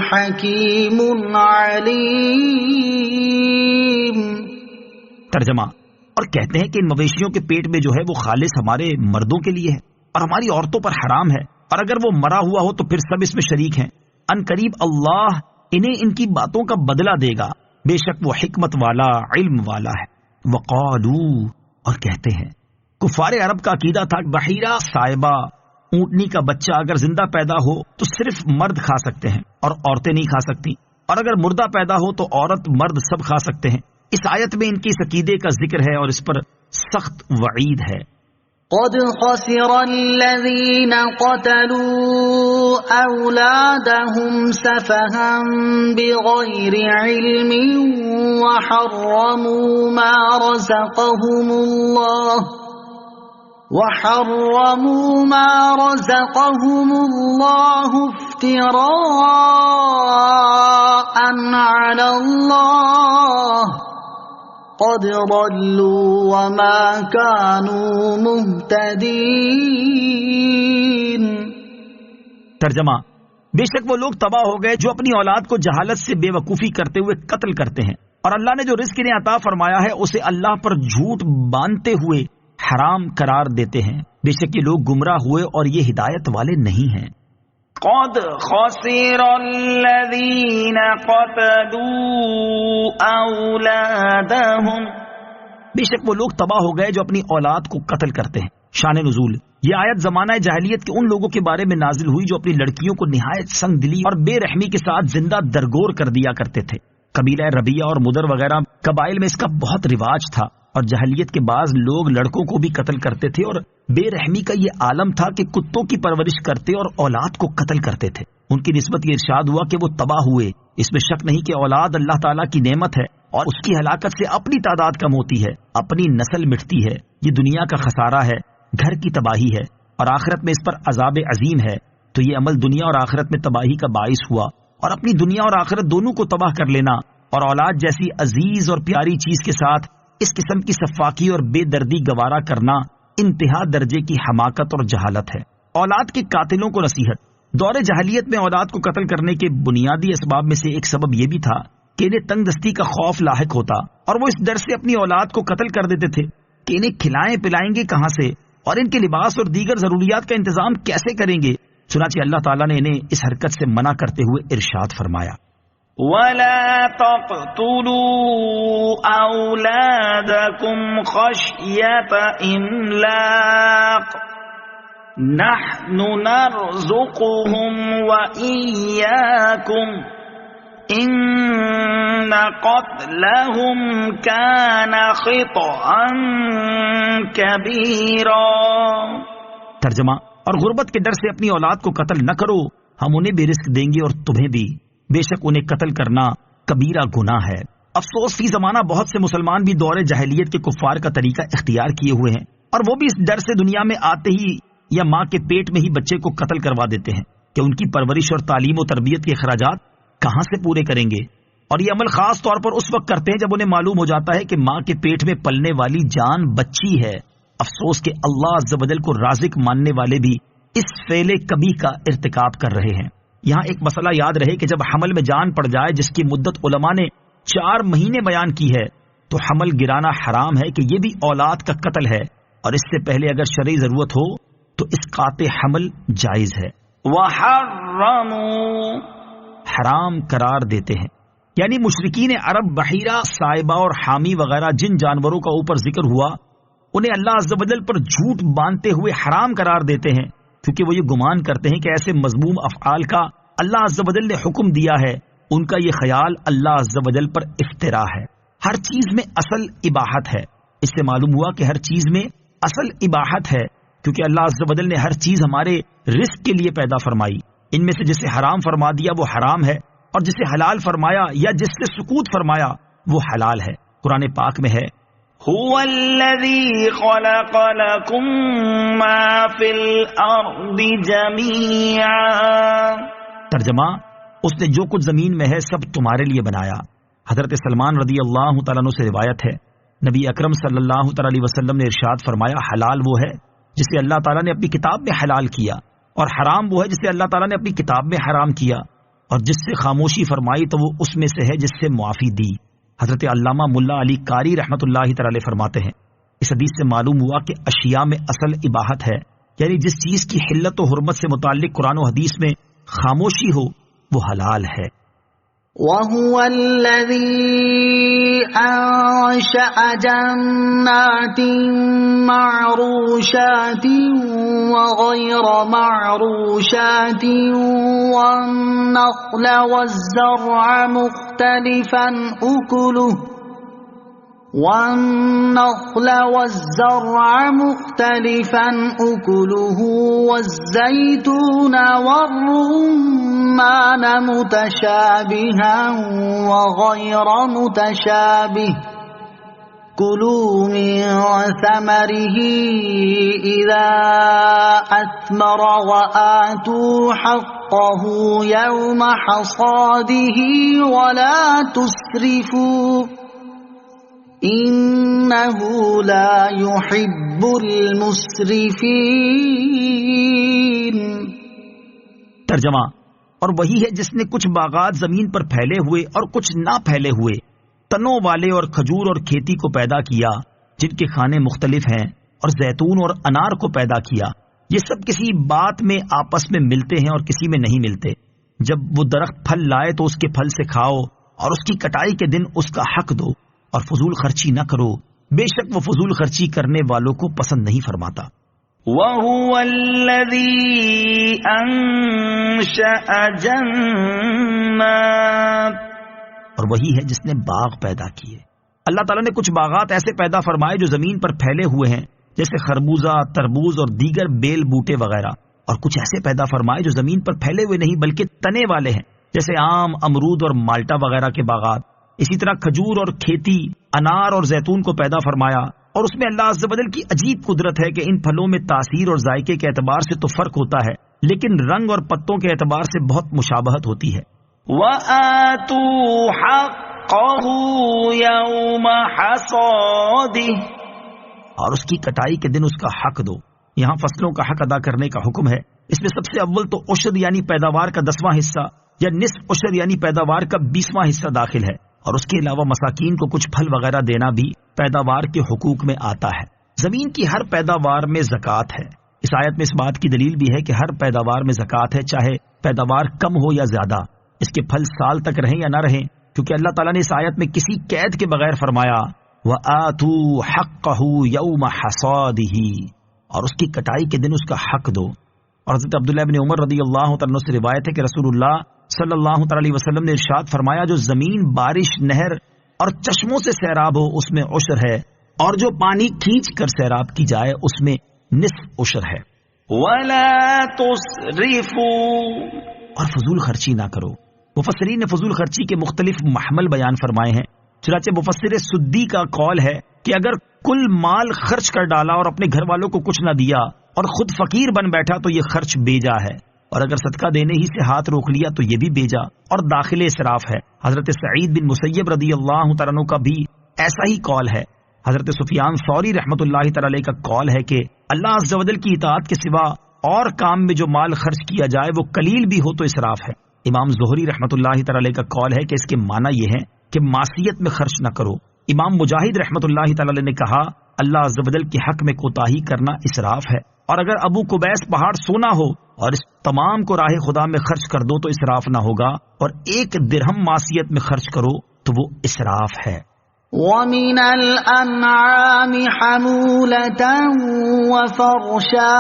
حکیم علیم۔ ترجمہ، اور کہتے ہیں کہ ان مویشیوں کے پیٹ میں جو ہے وہ خالص ہمارے مردوں کے لیے ہے اور ہماری عورتوں پر حرام ہے، اور اگر وہ مرا ہوا ہو تو پھر سب اس میں شریک ہیں۔ ان قریب اللہ انہیں ان کی باتوں کا بدلہ دے گا، بے شک وہ حکمت والا علم والا ہے۔ وقالو، اور کہتے ہیں، کفار عرب کا عقیدہ تھا بحیرہ صائبہ، اونٹنی کا بچہ اگر زندہ پیدا ہو تو صرف مرد کھا سکتے ہیں اور عورتیں نہیں کھا سکتی، اور اگر مردہ پیدا ہو تو عورت مرد سب کھا سکتے ہیں۔ اس آیت میں ان کی اس عقیدے کا ذکر ہے اور اس پر سخت وعید ہے۔ قد خسر الذين قتلوا أولادهم سفها بغير علم وحرموا ما رزقهم الله افتراء على الله قد ضلوا وما كانوا مهتدين۔ ترجمہ، بے شک وہ لوگ تباہ ہو گئے جو اپنی اولاد کو جہالت سے بے وقوفی کرتے ہوئے قتل کرتے ہیں، اور اللہ نے جو رزق انہیں عطا فرمایا ہے اسے اللہ پر جھوٹ باندھتے ہوئے حرام قرار دیتے ہیں۔ بے شک یہ لوگ گمراہ ہوئے اور یہ ہدایت والے نہیں ہیں۔ قد خسر الذين قتلوا اولادهم، بے شک وہ لوگ تباہ ہو گئے جو اپنی اولاد کو قتل کرتے ہیں۔ شان نزول، یہ آیت زمانہ جاہلیت کے ان لوگوں کے بارے میں نازل ہوئی جو اپنی لڑکیوں کو نہایت سنگ دلی اور بے رحمی کے ساتھ زندہ درگور کر دیا کرتے تھے۔ قبیلہ ربیہ اور مدر وغیرہ قبائل میں اس کا بہت رواج تھا، اور جاہلیت کے بعض لوگ لڑکوں کو بھی قتل کرتے تھے، اور بے رحمی کا یہ عالم تھا کہ کتوں کی پرورش کرتے اور اولاد کو قتل کرتے تھے۔ ان کی نسبت یہ ارشاد ہوا کہ وہ تباہ ہوئے۔ اس میں شک نہیں کہ اولاد اللہ تعالیٰ کی نعمت ہے، اور اس کی ہلاکت سے اپنی تعداد کم ہوتی ہے، اپنی نسل مٹتی ہے۔ یہ دنیا کا خسارہ ہے، گھر کی تباہی ہے، اور آخرت میں اس پر عذاب عظیم ہے۔ تو یہ عمل دنیا اور آخرت میں تباہی کا باعث ہوا، اور اپنی دنیا اور آخرت دونوں کو تباہ کر لینا اور اولاد جیسی عزیز اور پیاری چیز کے ساتھ اس قسم کی سفاکی اور بے دردی گوارا کرنا انتہا درجے کی حماقت اور جہالت ہے۔ اولاد کے قاتلوں کو نصیحت۔ دور جاہلیت میں اولاد کو قتل کرنے کے بنیادی اسباب میں سے ایک سبب یہ بھی تھا کہ انہیں تنگ دستی کا خوف لاحق ہوتا، اور وہ اس ڈر سے اپنی اولاد کو قتل کر دیتے تھے کہ انہیں کھلائیں پلائیں گے کہاں سے، اور ان کے لباس اور دیگر ضروریات کا انتظام کیسے کریں گے۔ چنانچہ اللہ تعالیٰ نے انہیں اس حرکت سے منع کرتے ہوئے ارشاد فرمایا، وَلَا تَقْتُلُوا أَوْلَادَكُمْ خَشْيَةَ إِمْلَاقٍ نَحْنُ نَرْزُقُهُمْ وَإِيَّاكُمْ إِنَّ قَتْلَهُمْ كَانَ خِطْئًا كَبِيرًا۔ ترجمہ، اور غربت کے ڈر سے اپنی اولاد کو قتل نہ کرو، ہم انہیں بھی رزق دیں گے اور تمہیں بھی، بے شک انہیں قتل کرنا کبیرہ گناہ ہے۔ افسوس فی زمانہ بہت سے مسلمان بھی دور جاہلیت کے کفار کا طریقہ اختیار کیے ہوئے ہیں، اور وہ بھی اس ڈر سے دنیا میں آتے ہی یا ماں کے پیٹ میں ہی بچے کو قتل کروا دیتے ہیں کہ ان کی پرورش اور تعلیم و تربیت کے اخراجات کہاں سے پورے کریں گے، اور یہ عمل خاص طور پر اس وقت کرتے ہیں جب انہیں معلوم ہو جاتا ہے کہ ماں کے پیٹ میں پلنے والی جان بچی ہے۔ افسوس کہ اللہ عز و جل کو رازق ماننے والے بھی اس فعل کبیح کا ارتکاب کر رہے ہیں۔ یہاں ایک مسئلہ یاد رہے کہ جب حمل میں جان پڑ جائے جس کی مدت علماء نے 4 مہینے بیان کی ہے تو حمل گرانا حرام ہے کہ یہ بھی اولاد کا قتل ہے، اور اس سے پہلے اگر شرعی ضرورت ہو تو اسقاط حمل جائز ہے۔ وَحَرَّمُوا، حرام قرار دیتے ہیں، یعنی مشرکین عرب بحیرہ صائبہ اور حامی وغیرہ جن جانوروں کا اوپر ذکر ہوا انہیں اللہ عز و جل پر جھوٹ باندھتے ہوئے حرام قرار دیتے ہیں، کیونکہ وہ یہ گمان کرتے ہیں کہ ایسے مذموم افعال کا اللہ عز و جل نے حکم دیا ہے۔ ان کا یہ خیال اللہ عز و جل پر افترا ہے۔ ہر چیز میں اصل اباحت ہے، اس سے معلوم ہوا کہ ہر چیز میں اصل اباحت ہے، کیونکہ اللہ عز و جل نے ہر چیز ہمارے رزق کے لیے پیدا فرمائی۔ ان میں سے جسے حرام فرما دیا وہ حرام ہے، اور جسے حلال فرمایا یا جس سے سکوت فرمایا وہ حلال ہے۔ قرآن پاک میں ہے، هو الذي خلق لكم ما في الارض جميعا۔ ترجمہ، اس نے جو کچھ زمین میں ہے سب تمہارے لیے بنایا۔ حضرت سلمان رضی اللہ تعالیٰ عنہ سے روایت ہے، نبی اکرم صلی اللہ تعالیٰ علیہ وسلم نے ارشاد فرمایا، حلال وہ ہے جسے اللہ تعالیٰ نے اپنی کتاب میں حلال کیا، اور حرام وہ ہے جسے اللہ تعالیٰ نے اپنی کتاب میں حرام کیا۔ اور جس سے خاموشی فرمائی تو وہ اس میں سے ہے جس سے معافی دی۔ حضرت علامہ ملا علی قاری رحمۃ اللہ تعالی فرماتے ہیں اس حدیث سے معلوم ہوا کہ اشیاء میں اصل اباحت ہے، یعنی جس چیز کی حلت و حرمت سے متعلق قرآن و حدیث میں خاموشی ہو وہ حلال ہے۔ وَهُوَ الَّذِي أَنشَأَ جَنَّاتٍ مَّعْرُوشَاتٍ وَغَيْرَ مَعْرُوشَاتٍ وَالنَّخْلَ وَالزَّرْعَ مُخْتَلِفًا أُكُلُهُ وَالزَّيْتُونَ وَالرُّمَّانَ مُتَشَابِهًا وَغَيْرَ مُتَشَابِهٍ كُلُوا مِن ثَمَرِهِ إِذَا أَثْمَرَ وَآتُوا حَقَّهُ يَوْمَ حَصَادِهِ وَلَا تُسْرِفُوا إِنَّهُ لَا يُحِبُّ الْمُسْرِفِينَ۔ ترجمہ، اور وہی ہے جس نے کچھ باغات زمین پر پھیلے ہوئے اور کچھ نہ پھیلے ہوئے، تنوں والے اور کھجور اور کھیتی کو پیدا کیا جن کے کھانے مختلف ہیں، اور زیتون اور انار کو پیدا کیا، یہ سب کسی بات میں آپس میں ملتے ہیں اور کسی میں نہیں ملتے۔ جب وہ درخت پھل لائے تو اس کے پھل سے کھاؤ اور اس کی کٹائی کے دن اس کا حق دو، اور فضول خرچی نہ کرو، بے شک وہ فضول خرچی کرنے والوں کو پسند نہیں فرماتا۔ وَهُوَ الَّذِي أَنشَأَ جَنَّاتٍ، اور وہی ہے جس نے باغ پیدا کیے۔ اللہ تعالیٰ نے کچھ باغات ایسے پیدا فرمائے جو زمین پر پھیلے ہوئے ہیں، جیسے خربوزہ، تربوز اور دیگر بیل بوٹے وغیرہ، اور کچھ ایسے پیدا فرمائے جو زمین پر پھیلے ہوئے نہیں بلکہ تنے والے ہیں، جیسے آم، امرود اور مالٹا وغیرہ کے باغات۔ اسی طرح کھجور اور کھیتی، انار اور زیتون کو پیدا فرمایا، اور اس میں اللہ عز و جل کی عجیب قدرت ہے کہ ان پھلوں میں تاثیر اور ذائقے کے اعتبار سے تو فرق ہوتا ہے، لیکن رنگ اور پتوں کے اعتبار سے بہت مشابہت ہوتی ہے۔ وَآتُوا حَقَّهُ يَوْمَ حَصَادِهِ، اور اس کی کٹائی کے دن اس کا حق دو۔ یہاں فصلوں کا حق ادا کرنے کا حکم ہے۔ اس میں سب سے اول تو عشر یعنی پیداوار کا 10واں حصہ، یا نصف عشر یعنی پیداوار کا 20واں حصہ داخل ہے، اور اس کے علاوہ مساکین کو کچھ پھل وغیرہ دینا بھی پیداوار کے حقوق میں آتا ہے۔ زمین کی ہر پیداوار میں زکوٰۃ ہے۔ اس آیت میں اس بات کی دلیل بھی ہے کہ ہر پیداوار میں زکوٰۃ ہے، چاہے پیداوار کم ہو یا زیادہ، اس کے پھل سال تک رہیں یا نہ رہیں، کیونکہ اللہ تعالیٰ نے اس آیت میں کسی قید کے بغیر فرمایا وَآتُوا حَقَّهُ يَوْمَ حَصَادِهِ، اور اس کی کٹائی کے دن اس کا حق دو۔ اور حضرت عبداللہ بن عمر رضی اللہ عنہ سے روایت ہے کہ رسول اللہ صلی اللہ علیہ وسلم نے ارشاد فرمایا جو زمین بارش، نہر اور چشموں سے سیراب ہو اس میں عشر ہے، اور جو پانی کھینچ کر سیراب کی جائے اس میں نصف عشر ہے۔ وَلَا تُسْرِفُوا، اور فضول خرچی نہ کرو۔ مفسرین نے فضول خرچی کے مختلف محمل بیان فرمائے ہیں، چنانچہ مفسر سدی کا قول ہے کہ اگر کل مال خرچ کر ڈالا اور اپنے گھر والوں کو کچھ نہ دیا اور خود فقیر بن بیٹھا تو یہ خرچ بیجا ہے، اور اگر صدقہ دینے ہی سے ہاتھ روک لیا تو یہ بھی بیجا اور داخل اسراف ہے۔ حضرت سعید بن مسیب رضی اللہ تعالیٰ عنہ کا بھی ایسا ہی قول ہے۔ حضرت سفیان ثوری رحمۃ اللہ تعالی علیہ کا قول ہے کہ اللہ عز و جل کی اطاعت کے سوا اور کام میں جو مال خرچ کیا جائے وہ قلیل بھی ہو تو اسراف ہے۔ امام زہری رحمۃ اللہ تعالی علیہ کا قول ہے کہ اس کے معنی یہ ہے کہ معصیت میں خرچ نہ کرو۔ امام مجاہد رحمۃ اللہ تعالی علیہ نے کہا اللہ عز و جل کے حق میں کوتاہی کرنا اسراف ہے، اور اگر ابو قبیس پہاڑ سونا ہو اور اس تمام کو راہ خدا میں خرچ کر دو تو اسراف نہ ہوگا، اور 1 درہم معصیت میں خرچ کرو تو وہ اسراف ہے۔ وَمِنَ الْأَنْعَامِ حَمُولَةً وَفَرْشًا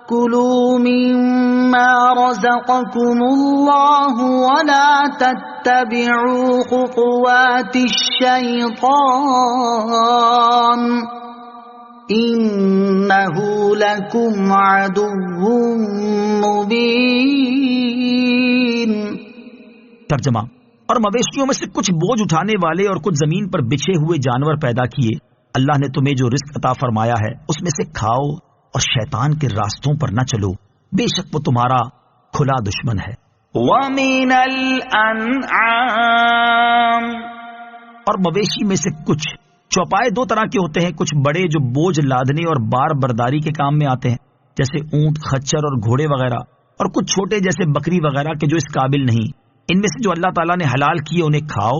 كُلُوا مِمَّا رَزَقَكُمُ اللَّهُ وَلَا تَتَّبِعُوا خُطُوَاتِ الشَّيْطَانِ إِنَّهُ لَكُمْ عَدُوٌّ مُبِينٌ۔ ترجمہ، اور مویشیوں میں سے کچھ بوجھ اٹھانے والے اور کچھ زمین پر بچھے ہوئے جانور پیدا کیے۔ اللہ نے تمہیں جو رزق عطا فرمایا ہے اس میں سے کھاؤ اور شیطان کے راستوں پر نہ چلو، بے شک وہ تمہارا کھلا دشمن ہے۔ وَمِنَ الْأَنْعَامِ، اور مویشی میں سے کچھ چوپائے 2 طرح کے ہوتے ہیں، کچھ بڑے جو بوجھ لادنے اور بار برداری کے کام میں آتے ہیں جیسے اونٹ، خچر اور گھوڑے وغیرہ، اور کچھ چھوٹے جیسے بکری وغیرہ کے جو اس قابل نہیں، ان میں سے جو اللہ تعالیٰ نے حلال کیے انہیں کھاؤ،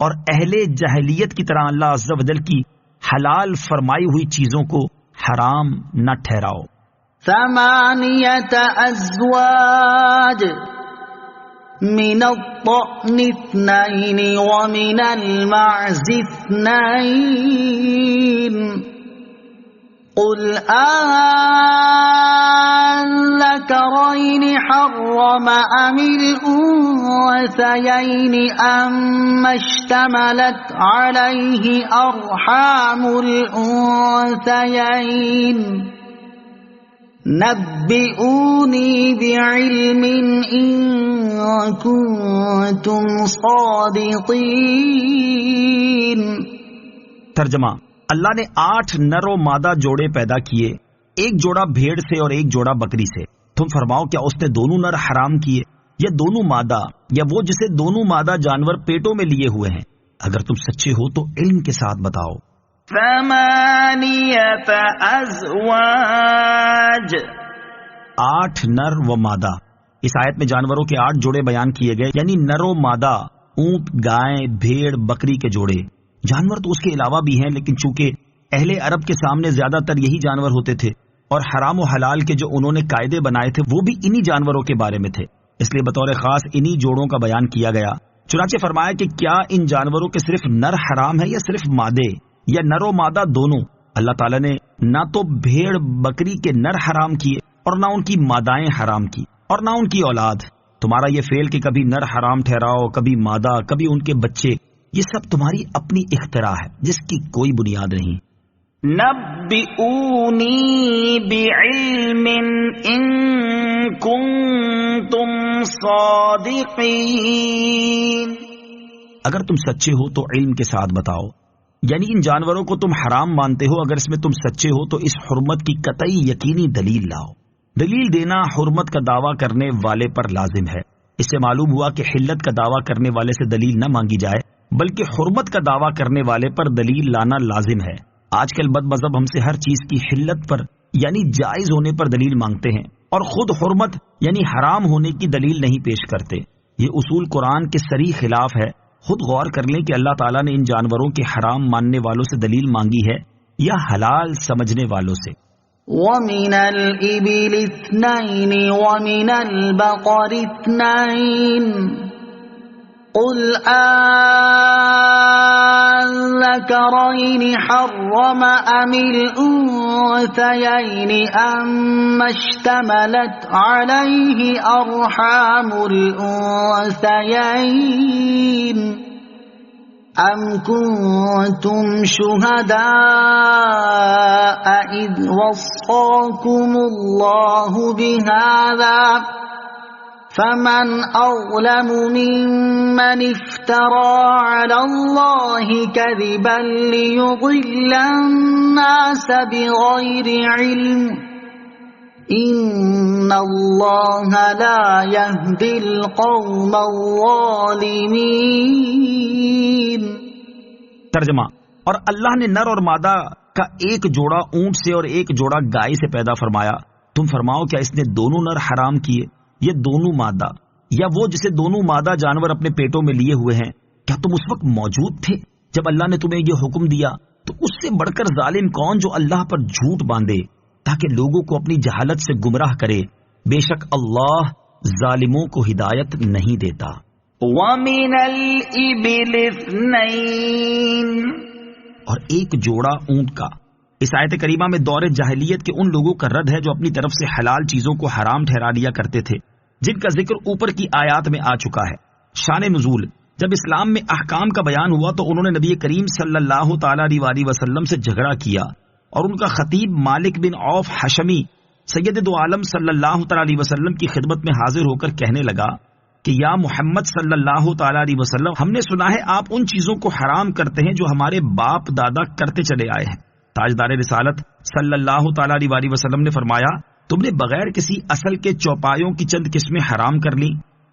اور اہل جاہلیت کی طرح اللہ عز و جل کی حلال فرمائی ہوئی چیزوں کو حرام نہ ٹھہراؤ۔ 8 أزواج من الضأن 2 ومن المعز 2 قل الذكرين حرم أم الأنثيين أما اشتملت عليه أرحام الأنثيين نبئوني بعلم إن كنتم صادقين۔ ترجمہ: اللہ نے 8 نر و مادہ جوڑے پیدا کیے، ایک جوڑا بھیڑ سے اور ایک جوڑا بکری سے۔ تم فرماؤ کیا اس نے دونوں نر حرام کیے یا دونوں مادہ، یا وہ جسے دونوں مادہ جانور پیٹوں میں لیے ہوئے ہیں؟ اگر تم سچے ہو تو علم کے ساتھ بتاؤ۔ 8 أزواج 8 نر و مادہ۔ اس آیت میں جانوروں کے 8 جوڑے بیان کیے گئے، یعنی نر و مادہ، اونٹ، گائے، بھیڑ، بکری کے جوڑے۔ جانور تو اس کے علاوہ بھی ہیں، لیکن چونکہ اہل عرب کے سامنے زیادہ تر یہی جانور ہوتے تھے، اور حرام و حلال کے جو انہوں نے قاعدے بنائے تھے وہ بھی انہی جانوروں کے بارے میں تھے، اس لیے بطور خاص انہی جوڑوں کا بیان کیا گیا۔ چنانچہ فرمایا کہ کیا ان جانوروں کے صرف نر حرام ہے یا صرف مادے، یا نر و مادہ دونوں؟ اللہ تعالیٰ نے نہ تو بھیڑ بکری کے نر حرام کیے اور نہ ان کی مادائیں حرام کی اور نہ ان کی اولاد۔ تمہارا یہ فعل کہ کبھی نر حرام ٹھہراؤ، کبھی مادہ، کبھی ان کے بچے، یہ سب تمہاری اپنی اختراع ہے جس کی کوئی بنیاد نہیں۔ نبئونی بعلم ان کنتم صادقین۔ اگر تم سچے ہو تو علم کے ساتھ بتاؤ، یعنی ان جانوروں کو تم حرام مانتے ہو، اگر اس میں تم سچے ہو تو اس حرمت کی قطعی یقینی دلیل لاؤ۔ دلیل دینا حرمت کا دعویٰ کرنے والے پر لازم ہے۔ اس سے معلوم ہوا کہ حلت کا دعویٰ کرنے والے سے دلیل نہ مانگی جائے، بلکہ حرمت کا دعویٰ کرنے والے پر دلیل لانا لازم ہے۔ آج کل بد مذہب ہم سے ہر چیز کی حلت پر یعنی جائز ہونے پر دلیل مانگتے ہیں، اور خود حرمت یعنی حرام ہونے کی دلیل نہیں پیش کرتے۔ یہ اصول قرآن کے صریح خلاف ہے۔ خود غور کر لیں کہ اللہ تعالیٰ نے ان جانوروں کے حرام ماننے والوں سے دلیل مانگی ہے یا حلال سمجھنے والوں سے؟ وَمِنَ الْإِبِلِ 2 وَمِنَ الْبَقَرِ 2 قُلْ الذكرين حرم أم الأنثيين أما اشتملت عليه أرحام الأنثيين أم كنتم شهداء إذ وصاكم الله بهذا فمن أظلم ممن افترى على الله كذبا ليضل الناس بغير علم إن الله لا يهدي القوم الظالمين۔ ترجمہ: اور اللہ نے نر اور مادہ کا ایک جوڑا اونٹ سے اور ایک جوڑا گائے سے پیدا فرمایا۔ تم فرماؤ کیا اس نے دونوں نر حرام کیے یہ دونوں مادہ، یا وہ جسے دونوں مادہ جانور اپنے پیٹوں میں لیے ہوئے ہیں؟ کیا تم اس وقت موجود تھے جب اللہ نے تمہیں یہ حکم دیا؟ تو اس سے بڑھ کر ظالم کون جو اللہ پر جھوٹ باندھے تاکہ لوگوں کو اپنی جہالت سے گمراہ کرے؟ بے شک اللہ ظالموں کو ہدایت نہیں دیتا۔ وَمِنَ الْإِبِلِ 2 اور ایک جوڑا اونٹ کا۔ اس آیت کریمہ میں دور جاہلیت کے ان لوگوں کا رد ہے جو اپنی طرف سے حلال چیزوں کو حرام ٹھہرا لیا کرتے تھے، جن کا ذکر اوپر کی آیات میں آ چکا ہے۔ شان نزول: جب اسلام میں احکام کا بیان ہوا تو انہوں نے نبی کریم صلی اللہ تعالی علیہ وسلم سے جھگڑا کیا، اور ان کا خطیب مالک بن عوف حشمی سید دو عالم صلی اللہ تعالی علیہ وسلم کی خدمت میں حاضر ہو کر کہنے لگا کہ یا محمد صلی اللہ تعالی علیہ وسلم، ہم نے سنا ہے آپ ان چیزوں کو حرام کرتے ہیں جو ہمارے باپ دادا کرتے چلے آئے ہیں۔ تاجدار رسالت صلی اللہ تعالی علیہ وسلم نے فرمایا، تم نے بغیر کسی اصل کے چوپایوں کی چند قسمیں حرام کر لی،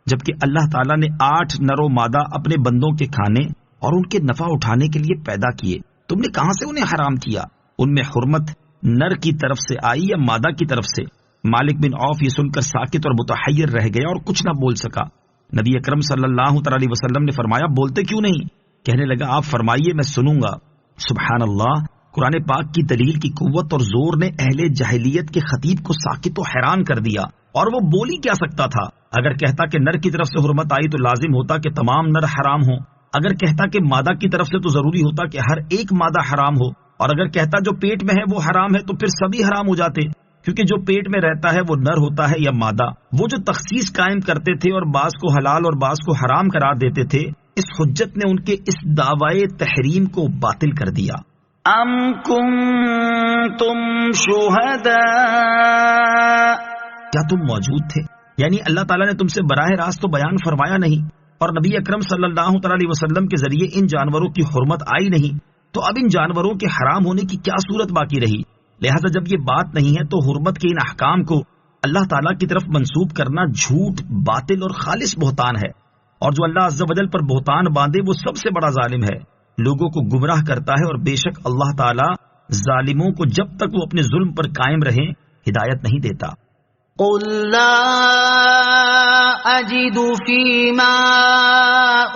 جبکہ اللہ تعالیٰ نے 8 نر و مادہ اپنے بندوں کے کھانے اور ان کے نفع اٹھانے کے لیے پیدا کیے، تم نے کہاں سے انہیں حرام کیا؟ ان میں حرمت نر کی طرف سے آئی یا مادہ کی طرف سے؟ مالک بن عوف یہ سن کر ساکت اور متحیر رہ گیا اور کچھ نہ بول سکا۔ نبی اکرم صلی اللہ تعالی علیہ وسلم نے فرمایا بولتے کیوں نہیں؟ کہنے لگا آپ فرمائیے میں سنوں گا۔ سبحان اللہ، قرآن پاک کی دلیل کی قوت اور زور نے اہل جاہلیت کے خطیب کو ساکت و حیران کر دیا، اور وہ بول ہی کیا سکتا تھا؟ اگر کہتا کہ نر کی طرف سے حرمت آئی تو لازم ہوتا کہ تمام نر حرام ہوں، اگر کہتا کہ مادہ کی طرف سے تو ضروری ہوتا کہ ہر ایک مادہ حرام ہو، اور اگر کہتا جو پیٹ میں ہے وہ حرام ہے تو پھر سبھی حرام ہو جاتے، کیونکہ جو پیٹ میں رہتا ہے وہ نر ہوتا ہے یا مادہ۔ وہ جو تخصیص قائم کرتے تھے اور بعض کو حلال اور بعض کو حرام قرار دیتے تھے، اس حجت نے ان کے اس دعوی تحریم کو باطل کر دیا۔ ام کنتم شہداء، کیا تم موجود تھے؟ یعنی اللہ تعالیٰ نے تم سے براہ راست تو بیان فرمایا نہیں، اور نبی اکرم صلی اللہ تعالی علیہ وسلم کے ذریعے ان جانوروں کی حرمت آئی نہیں، تو اب ان جانوروں کے حرام ہونے کی کیا صورت باقی رہی؟ لہذا جب یہ بات نہیں ہے تو حرمت کے ان احکام کو اللہ تعالیٰ کی طرف منسوب کرنا جھوٹ، باطل اور خالص بہتان ہے، اور جو اللہ عز و جل پر بہتان باندھے وہ سب سے بڑا ظالم ہے، لوگوں کو گمراہ کرتا ہے، اور بے شک اللہ تعالیٰ ظالموں کو جب تک وہ اپنے ظلم پر قائم رہیں ہدایت نہیں دیتا۔ قل لا أجد فيما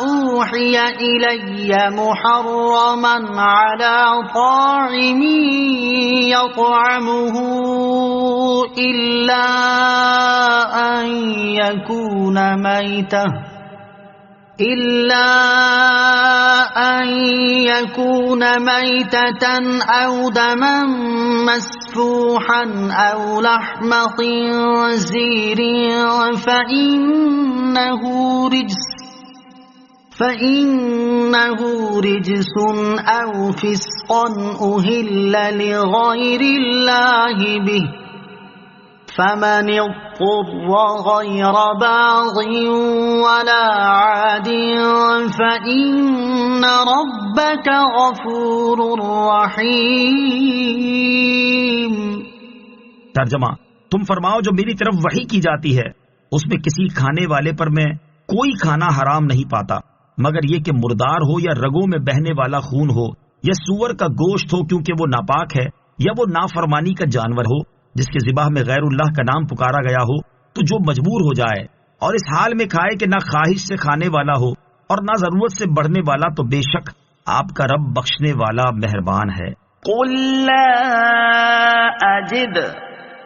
أوحي إلي محرما على طاعم يطعمه إلا أن يكون ميتة أو دما مسفوحا أو لحم خنزير فإنه رجس أو فسقا أهل لغير الله به، فمن اضطر غير باغ ولا عاد فإن ربك غفور رحيم۔ ترجمہ، تم فرماؤ جو میری طرف وحی کی جاتی ہے اس میں کسی کھانے والے پر میں کوئی کھانا حرام نہیں پاتا مگر یہ کہ مردار ہو یا رگوں میں بہنے والا خون ہو یا سور کا گوشت ہو کیونکہ وہ ناپاک ہے، یا وہ نافرمانی کا جانور ہو جس کے ذبح میں غیر اللہ کا نام پکارا گیا ہو، تو جو مجبور ہو جائے اور اس حال میں کھائے کہ نہ خواہش سے کھانے والا ہو اور نہ ضرورت سے بڑھنے والا، تو بے شک آپ کا رب بخشنے والا مہربان ہے۔ قل لا اجد،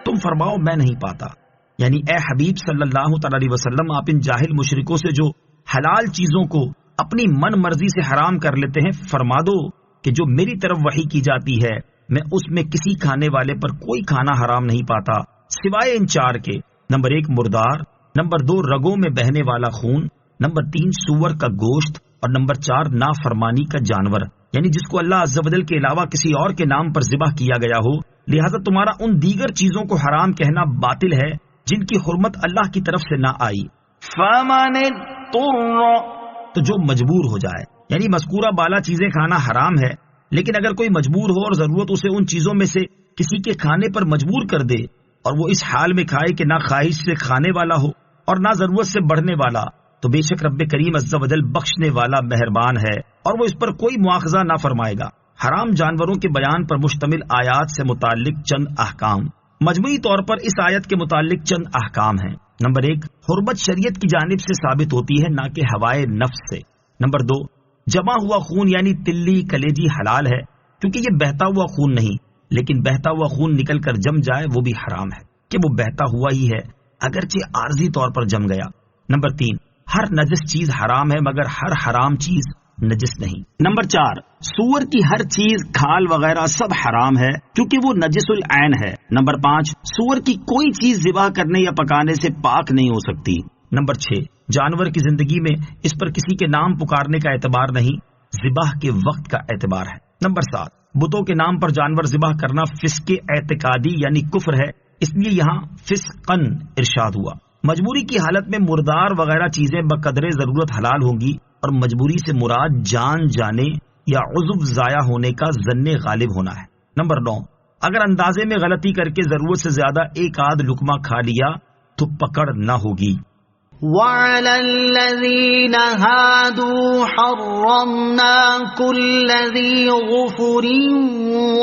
تم فرماؤ میں نہیں پاتا، یعنی اے حبیب صلی اللہ تعالی علیہ وسلم آپ ان جاہل مشرکوں سے جو حلال چیزوں کو اپنی من مرضی سے حرام کر لیتے ہیں فرما دو کہ جو میری طرف وحی کی جاتی ہے میں اس میں کسی کھانے والے پر کوئی کھانا حرام نہیں پاتا سوائے ان چار کے: نمبر 1 مردار، نمبر 2 رگوں میں بہنے والا خون، نمبر 3 سور کا گوشت، اور نمبر 4 نافرمانی کا جانور، یعنی جس کو اللہ عز و جل کے علاوہ کسی اور کے نام پر ذبح کیا گیا ہو۔ لہذا تمہارا ان دیگر چیزوں کو حرام کہنا باطل ہے جن کی حرمت اللہ کی طرف سے نہ آئی۔ فمن اضطر، تو جو مجبور ہو جائے، یعنی مذکورہ بالا چیزیں کھانا حرام ہے، لیکن اگر کوئی مجبور ہو اور ضرورت اسے ان چیزوں میں سے کسی کے کھانے پر مجبور کر دے اور وہ اس حال میں کھائے کہ نہ خواہش سے کھانے والا ہو اور نہ ضرورت سے بڑھنے والا، تو بے شک رب کریم عز و جل بخشنے والا مہربان ہے اور وہ اس پر کوئی مواخذہ نہ فرمائے گا۔ حرام جانوروں کے بیان پر مشتمل آیات سے متعلق چند احکام۔ مجموعی طور پر اس آیت کے متعلق چند احکام ہیں۔ نمبر 1، حرمت شریعت کی جانب سے ثابت ہوتی ہے نہ کہ ہوائے نفس سے۔ نمبر 2، جمع ہوا خون یعنی تلی کلیجی حلال ہے کیونکہ یہ بہتا ہوا خون نہیں، لیکن بہتا ہوا خون نکل کر جم جائے وہ بھی حرام ہے کہ وہ بہتا ہوا ہی ہے اگرچہ عارضی طور پر جم گیا۔ نمبر 3، ہر نجس چیز حرام ہے مگر ہر حرام چیز نجس نہیں۔ نمبر 4، سور کی ہر چیز کھال وغیرہ سب حرام ہے کیونکہ وہ نجس العین ہے۔ نمبر 5، سور کی کوئی چیز ذبح کرنے یا پکانے سے پاک نہیں ہو سکتی۔ نمبر 6، جانور کی زندگی میں اس پر کسی کے نام پکارنے کا اعتبار نہیں، ذبح کے وقت کا اعتبار ہے۔ نمبر 7، بتوں کے نام پر جانور ذبح کرنا فسق اعتقادی یعنی کفر ہے، اس لیے یہاں فسقن ارشاد ہوا۔ مجبوری کی حالت میں مردار وغیرہ چیزیں بقدر ضرورت حلال ہوں گی، اور مجبوری سے مراد جان جانے یا عضو ضائع ہونے کا ظن غالب ہونا ہے۔ نمبر 9، اگر اندازے میں غلطی کر کے ضرورت سے زیادہ ایک آدھ لقمہ کھا لیا تو پکڑ نہ ہوگی۔ وعلى الذين هادوا حرمنا كل ذي ظفر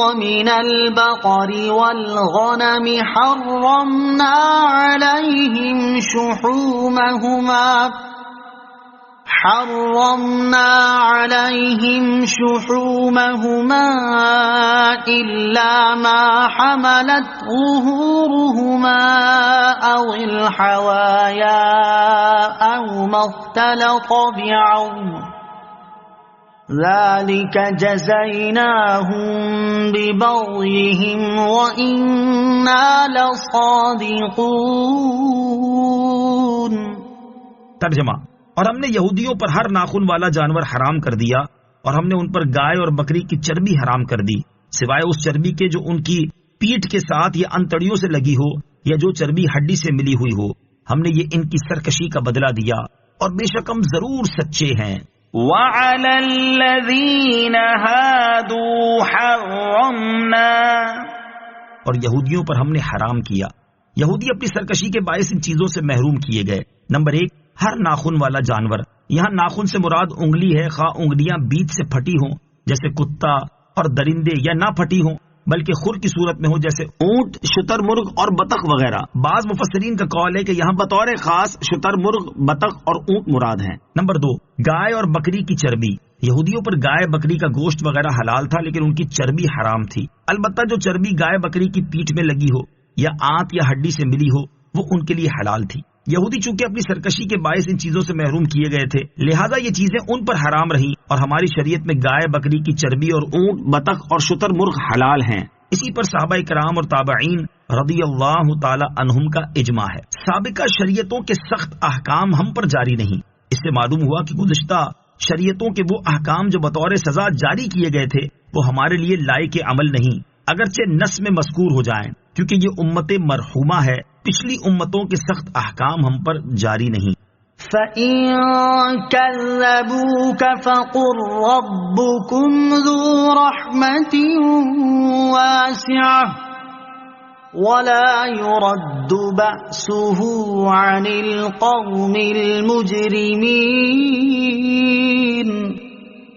ومن البقر والغنم حرمنا عليهم شحومهما إلا ما حملت ظهورهما أو الحوايا أو ما اختلط بعظم ذلك جزيناهم ببغيهم وإنا لصادقون. ترجمہ: اور ہم نے یہودیوں پر ہر ناخن والا جانور حرام کر دیا اور ہم نے ان پر گائے اور بکری کی چربی حرام کر دی سوائے اس چربی کے جو ان کی پیٹھ کے ساتھ یا انتڑیوں سے لگی ہو یا جو چربی ہڈی سے ملی ہوئی ہو. ہم نے یہ ان کی سرکشی کا بدلہ دیا اور بے شک ہم ضرور سچے ہیں. وَعَلَى الَّذِينَ هَادُوا حَرَّمْنَا، اور یہودیوں پر ہم نے حرام کیا. یہودی اپنی سرکشی کے باعث ان چیزوں سے محروم کیے گئے. نمبر 1، ہر ناخن والا جانور. یہاں ناخن سے مراد انگلی ہے، خواہ انگلیاں بیچ سے پھٹی ہوں جیسے کتا اور درندے، یا نہ پھٹی ہوں بلکہ خر کی صورت میں ہو جیسے اونٹ، شتر مرغ اور بطخ وغیرہ. بعض مفسرین کا قول ہے کہ یہاں بطور خاص شتر مرغ، بطخ اور اونٹ مراد ہیں. نمبر 2، گائے اور بکری کی چربی. یہودیوں پر گائے بکری کا گوشت وغیرہ حلال تھا لیکن ان کی چربی حرام تھی. البتہ جو چربی گائے بکری کی پیٹھ میں لگی ہو یا آنت یا ہڈی سے ملی ہو وہ ان کے لیے حلال تھی. یہودی چونکہ اپنی سرکشی کے باعث ان چیزوں سے محروم کیے گئے تھے لہٰذا یہ چیزیں ان پر حرام رہیں اور ہماری شریعت میں گائے بکری کی چربی اور اونٹ، بطخ اور شتر مرغ حلال ہیں. اسی پر صحابہ کرام اور تابعین رضی اللہ تعالی عنہم کا اجماع ہے. سابقہ شریعتوں کے سخت احکام ہم پر جاری نہیں. اس سے معلوم ہوا کہ گزشتہ شریعتوں کے وہ احکام جو بطور سزا جاری کیے گئے تھے وہ ہمارے لیے لائق عمل نہیں اگرچہ نص میں مذکور ہو جائیں، کیونکہ یہ امت مرحومہ ہے. پچھلی امتوں کے سخت احکام ہم پر جاری نہیں. فَإِن كَذَّبُوكَ فَقُل رَّبُّكُمْ ذُو رَحْمَةٍ وَاسِعَةٍ وَلَا يُرَدُّ بَأْسُهُ عَنِ الْقَوْمِ الْمُجْرِمِينَ.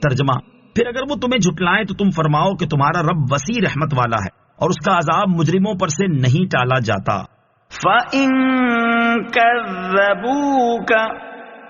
ترجمہ: پھر اگر وہ تمہیں جھٹلائیں تو تم فرماؤ کہ تمہارا رب وسیع رحمت والا ہے اور اس کا عذاب مجرموں پر سے نہیں ٹالا جاتا. فَإِن كَذَّبُوكَ،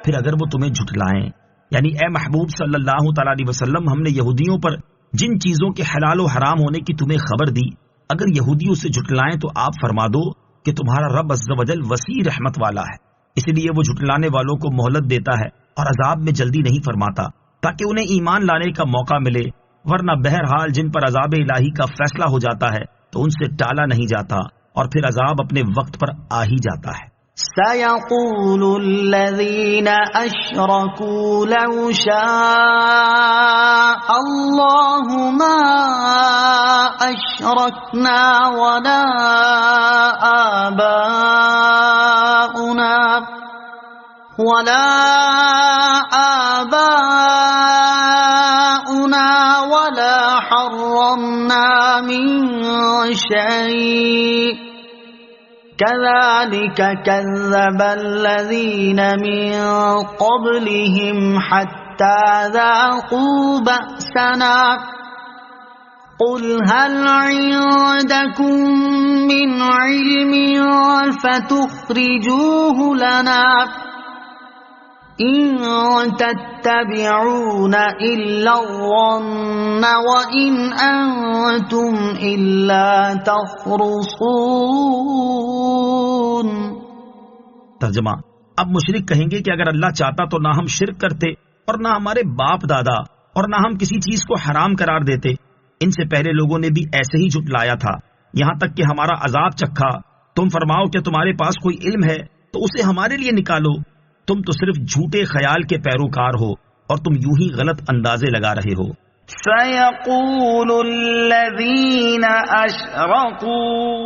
پھر اگر وہ تمہیں جھٹلائیں، یعنی اے محبوب صلی اللہ تعالی علیہ وسلم ہم نے یہودیوں پر جن چیزوں کے حلال و حرام ہونے کی تمہیں خبر دی اگر یہودی اسے جھٹلائیں تو آپ فرما دو کہ تمہارا رب عز و جل وسیع رحمت والا ہے، اس لیے وہ جھٹلانے والوں کو مہلت دیتا ہے اور عذاب میں جلدی نہیں فرماتا تاکہ انہیں ایمان لانے کا موقع ملے، ورنہ بہرحال جن پر عذاب الہی کا فیصلہ ہو جاتا ہے تو ان سے ٹالا نہیں جاتا اور پھر عذاب اپنے وقت پر آ ہی جاتا ہے. سَيَقُولُ الَّذِينَ أَشْرَكُوا لَوْ شَاءَ اللَّهُ مَا أَشْرَكْنَا وَلَا آباؤنا ولا حرمنا من شيء كذلك كذب الذين من قبلهم حتى ذاقوا بأسنا قل هل عندكم من علم فتخرجوه لنا إن تتبعون إلا الظن وإن أنتم إلا تخرصون. ترجمہ: اب مشرک کہیں گے کہ اگر اللہ چاہتا تو نہ ہم شرک کرتے اور نہ ہمارے باپ دادا اور نہ ہم کسی چیز کو حرام قرار دیتے. ان سے پہلے لوگوں نے بھی ایسے ہی جھٹلایا تھا یہاں تک کہ ہمارا عذاب چکھا. تم فرماؤ کہ تمہارے پاس کوئی علم ہے تو اسے ہمارے لیے نکالو، تم تو صرف جھوٹے خیال کے پیروکار ہو اور تم یوں ہی غلط اندازے لگا رہے ہو. سَيَقُولُ الَّذِينَ أَشْرَكُوا،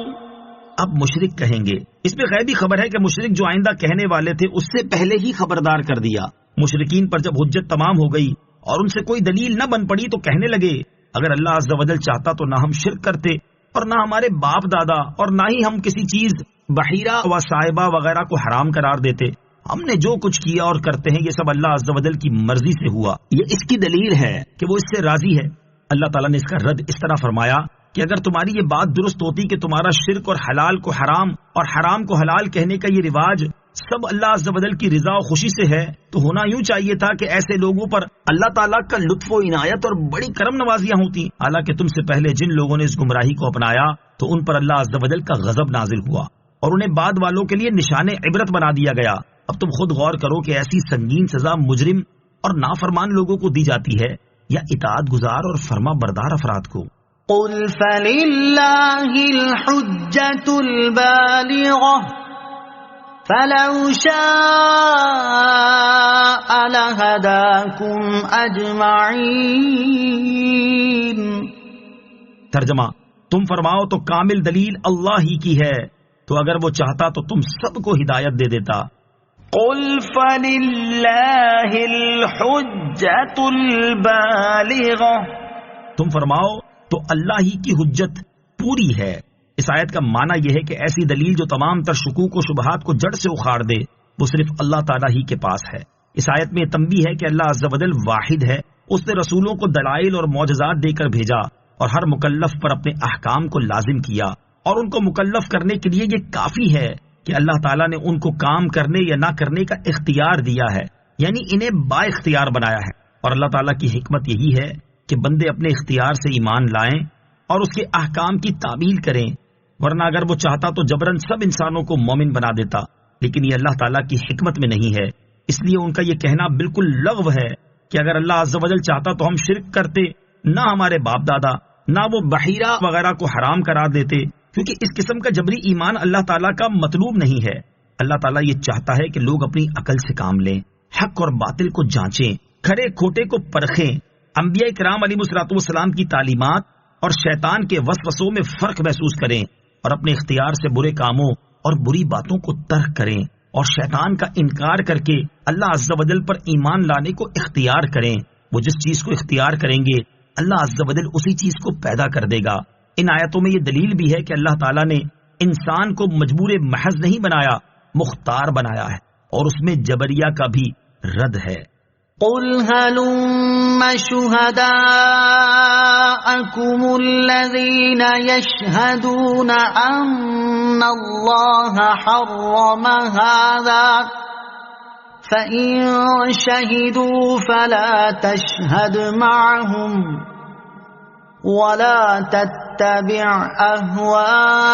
اب مشرک کہیں گے. اس میں غیبی خبر ہے کہ مشرک جو آئندہ کہنے والے تھے اس سے پہلے ہی خبردار کر دیا. مشرکین پر جب حجت تمام ہو گئی اور ان سے کوئی دلیل نہ بن پڑی تو کہنے لگے اگر اللہ عز و جل چاہتا تو نہ ہم شرک کرتے اور نہ ہمارے باپ دادا اور نہ ہی ہم کسی چیز بحیرہ و صاحبہ وغیرہ کو حرام قرار دیتے. ہم نے جو کچھ کیا اور کرتے ہیں یہ سب اللہ عز و جل کی مرضی سے ہوا، یہ اس کی دلیل ہے کہ وہ اس سے راضی ہے۔ اللہ تعالیٰ نے اس کا رد اس طرح فرمایا کہ اگر تمہاری یہ بات درست ہوتی کہ تمہارا شرک اور حلال کو حرام اور حرام کو حلال کہنے کا یہ رواج سب اللہ عز و جل کی رضا و خوشی سے ہے، تو ہونا یوں چاہیے تھا کہ ایسے لوگوں پر اللہ تعالیٰ کا لطف و عنایت اور بڑی کرم نوازیاں ہوتی۔ حالانکہ تم سے پہلے جن لوگوں نے اس گمراہی کو اپنایا تو ان پر اللہ عز و جل کا غضب نازل ہوا اور انہیں بعد والوں کے لیے نشان عبرت بنا دیا گیا۔ اب تم خود غور کرو کہ ایسی سنگین سزا مجرم اور نافرمان لوگوں کو دی جاتی ہے یا اطاعت گزار اور فرما بردار افراد کو؟ قل فللہ الحجۃ البالغۃ فلو شاء لہداکم اجمعین۔ ترجمہ، تم فرماؤ تو کامل دلیل اللہ ہی کی ہے، تو اگر وہ چاہتا تو تم سب کو ہدایت دے دیتا۔ قل فللہ الحجۃ البالغۃ، تم فرماؤ تو اللہ ہی کی حجت پوری ہے۔ اس آیت کا معنی یہ ہے کہ ایسی دلیل جو تمام تر شکوک و شبہات کو جڑ سے اخاڑ دے وہ صرف اللہ تعالیٰ ہی کے پاس ہے۔ اس آیت میں تنبیہ ہے کہ اللہ عز و جل واحد ہے، اس نے رسولوں کو دلائل اور معجزات دے کر بھیجا اور ہر مکلف پر اپنے احکام کو لازم کیا، اور ان کو مکلف کرنے کے لیے یہ کافی ہے کہ اللہ تعالیٰ نے ان کو کام کرنے یا نہ کرنے کا اختیار دیا ہے، یعنی انہیں با اختیار بنایا ہے۔ اور اللہ تعالیٰ کی حکمت یہی ہے کہ بندے اپنے اختیار سے ایمان لائیں اور اس کے احکام کی تعمیل کریں، ورنہ اگر وہ چاہتا تو جبرن سب انسانوں کو مومن بنا دیتا، لیکن یہ اللہ تعالیٰ کی حکمت میں نہیں ہے۔ اس لیے ان کا یہ کہنا بالکل لغو ہے کہ اگر اللہ عز و جل چاہتا تو ہم شرک کرتے، نہ ہمارے باپ دادا، نہ وہ بحیرہ وغیرہ کو حرام قرار دیتے، کیونکہ اس قسم کا جبری ایمان اللہ تعالیٰ کا مطلوب نہیں ہے۔ اللہ تعالیٰ یہ چاہتا ہے کہ لوگ اپنی عقل سے کام لیں، حق اور باطل کو جانچیں، کھرے کھوٹے کو پرکھیں، انبیاء کرام علیہ الصلوۃ والسلام کی تعلیمات اور شیطان کے وسوسوں میں فرق محسوس کریں اور اپنے اختیار سے برے کاموں اور بری باتوں کو ترک کریں اور شیطان کا انکار کر کے اللہ عز و جل پر ایمان لانے کو اختیار کریں۔ وہ جس چیز کو اختیار کریں گے اللہ عز و جل اسی چیز کو پیدا کر دے گا۔ ان آیتوں میں یہ دلیل بھی ہے کہ اللہ تعالیٰ نے انسان کو مجبور محض نہیں بنایا، مختار بنایا ہے، اور اس میں جبریہ کا بھی رد ہے۔ قل هلم شهداءكم الذين يشهدون أن الله حرم هذا فإن شهدوا فلا تشهد معهم ولا تتبع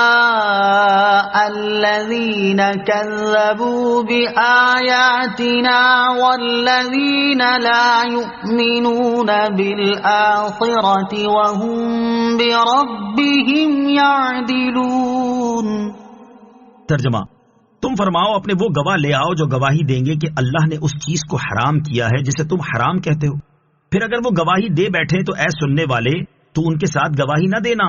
أهواء الذين كذبوا بآياتنا والذين لا يؤمنون بالآخرة وهم بربهم يعدلون۔ ترجمہ، تم فرماؤ اپنے وہ گواہ لے آؤ جو گواہی دیں گے کہ اللہ نے اس چیز کو حرام کیا ہے جسے تم حرام کہتے ہو، پھر اگر وہ گواہی دے بیٹھے تو اے سننے والے تو ان کے ساتھ گواہی نہ دینا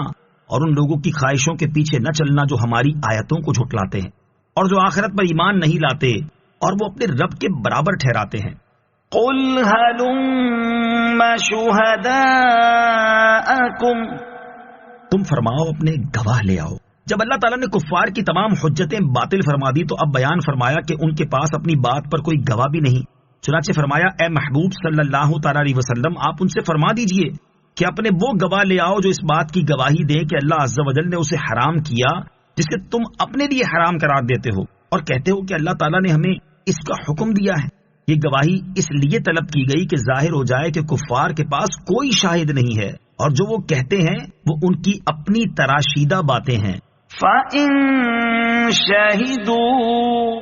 اور ان لوگوں کی خواہشوں کے پیچھے نہ چلنا جو ہماری آیتوں کو جھٹلاتے ہیں اور جو آخرت پر ایمان نہیں لاتے اور وہ اپنے رب کے برابر ٹھہراتے ہیں۔ قل هلم شهداءكم، تم فرماؤ اپنے گواہ لے آؤ۔ جب اللہ تعالیٰ نے کفار کی تمام حجتیں باطل فرما دی تو اب بیان فرمایا کہ ان کے پاس اپنی بات پر کوئی گواہ بھی نہیں، چنانچہ فرمایا اے محبوب صلی اللہ تعالی علیہ وسلم آپ ان سے فرما دیجئے کہ اپنے وہ گواہ لے آؤ جو اس بات کی گواہی دیں کہ اللہ عز و جل نے اسے حرام کیا جسے تم اپنے لیے حرام قرار دیتے ہو اور کہتے ہو کہ اللہ تعالیٰ نے ہمیں اس کا حکم دیا ہے۔ یہ گواہی اس لیے طلب کی گئی کہ ظاہر ہو جائے کہ کفار کے پاس کوئی شاہد نہیں ہے اور جو وہ کہتے ہیں وہ ان کی اپنی تراشیدہ باتیں ہیں۔ فَإِن شَهِدُوا،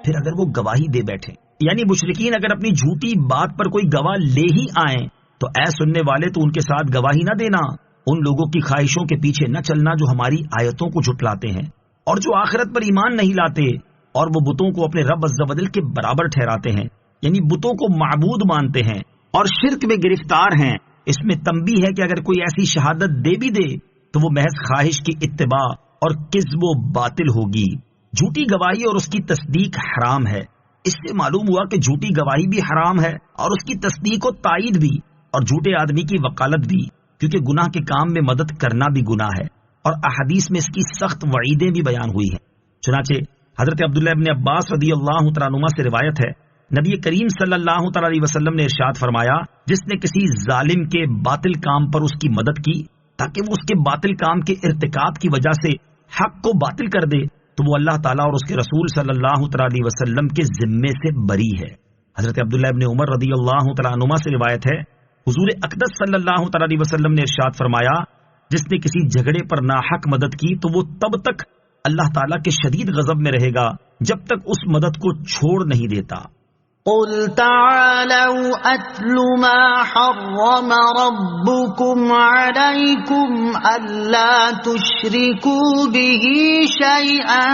پھر اگر وہ گواہی دے بیٹھے، یعنی مشرکین اگر اپنی جھوٹی بات پر کوئی گواہ لے ہی آئیں تو اے سننے والے تو ان کے ساتھ گواہی نہ دینا، ان لوگوں کی خواہشوں کے پیچھے نہ چلنا جو ہماری آیتوں کو جھٹلاتے ہیں اور جو آخرت پر ایمان نہیں لاتے اور وہ بتوں کو اپنے رب عز و جل کے برابر ٹھہراتے ہیں، یعنی بتوں کو معبود مانتے ہیں اور شرک میں گرفتار ہیں۔ اس میں تنبیہ ہے کہ اگر کوئی ایسی شہادت دے بھی دے تو وہ محض خواہش کی اتباع اور کذب و باطل ہوگی۔ جھوٹی گواہی اور اس کی تصدیق حرام ہے۔ اس سے معلوم ہوا کہ جھوٹی گواہی بھی حرام ہے اور اس کی تصدیق و تائید بھی، اور جھوٹے آدمی کی وکالت بھی، کیونکہ گناہ کے کام میں مدد کرنا بھی گناہ ہے، اور احادیث میں اس کی سخت وعیدیں بھی بیان ہوئی ہیں۔ چنانچہ حضرت عبداللہ ابن عباس رضی اللہ تعالیٰ عنہما سے روایت ہے، نبی کریم صلی اللہ تعالیٰ علیہ وسلم نے ارشاد فرمایا، جس نے کسی ظالم کے باطل کام پر اس کی مدد کی تاکہ وہ اس کے باطل کام کے ارتکاب کی وجہ سے حق کو باطل کر دے، تو وہ اللہ تعالیٰ اور اس کے رسول صلی اللہ تعالیٰ علیہ وسلم کے ذمے سے بری ہے۔ حضرت عبداللہ ابن عمر رضی اللہ تعالیٰ عنہما سے روایت ہے، حضور اقدس صلی اللہ تعالیٰ علیہ وسلم نے ارشاد فرمایا، جس نے کسی جھگڑے پر ناحق مدد کی تو وہ تب تک اللہ تعالیٰ کے شدید غضب میں رہے گا جب تک اس مدد کو چھوڑ نہیں دیتا۔ قل تعالوا اتل ما حرم ربكم عليكم الا تشركوا به شيئا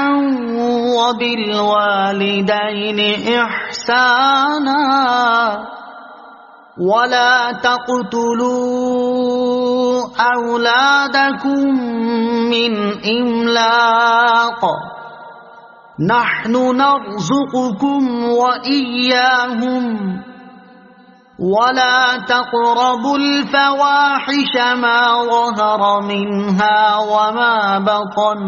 وبالوالدين احسانا ولا تقتلوا اولادكم من املاق نحن نرزقكم وإياهم ولا تقربوا الفواحش ما ظهر منها وما بطن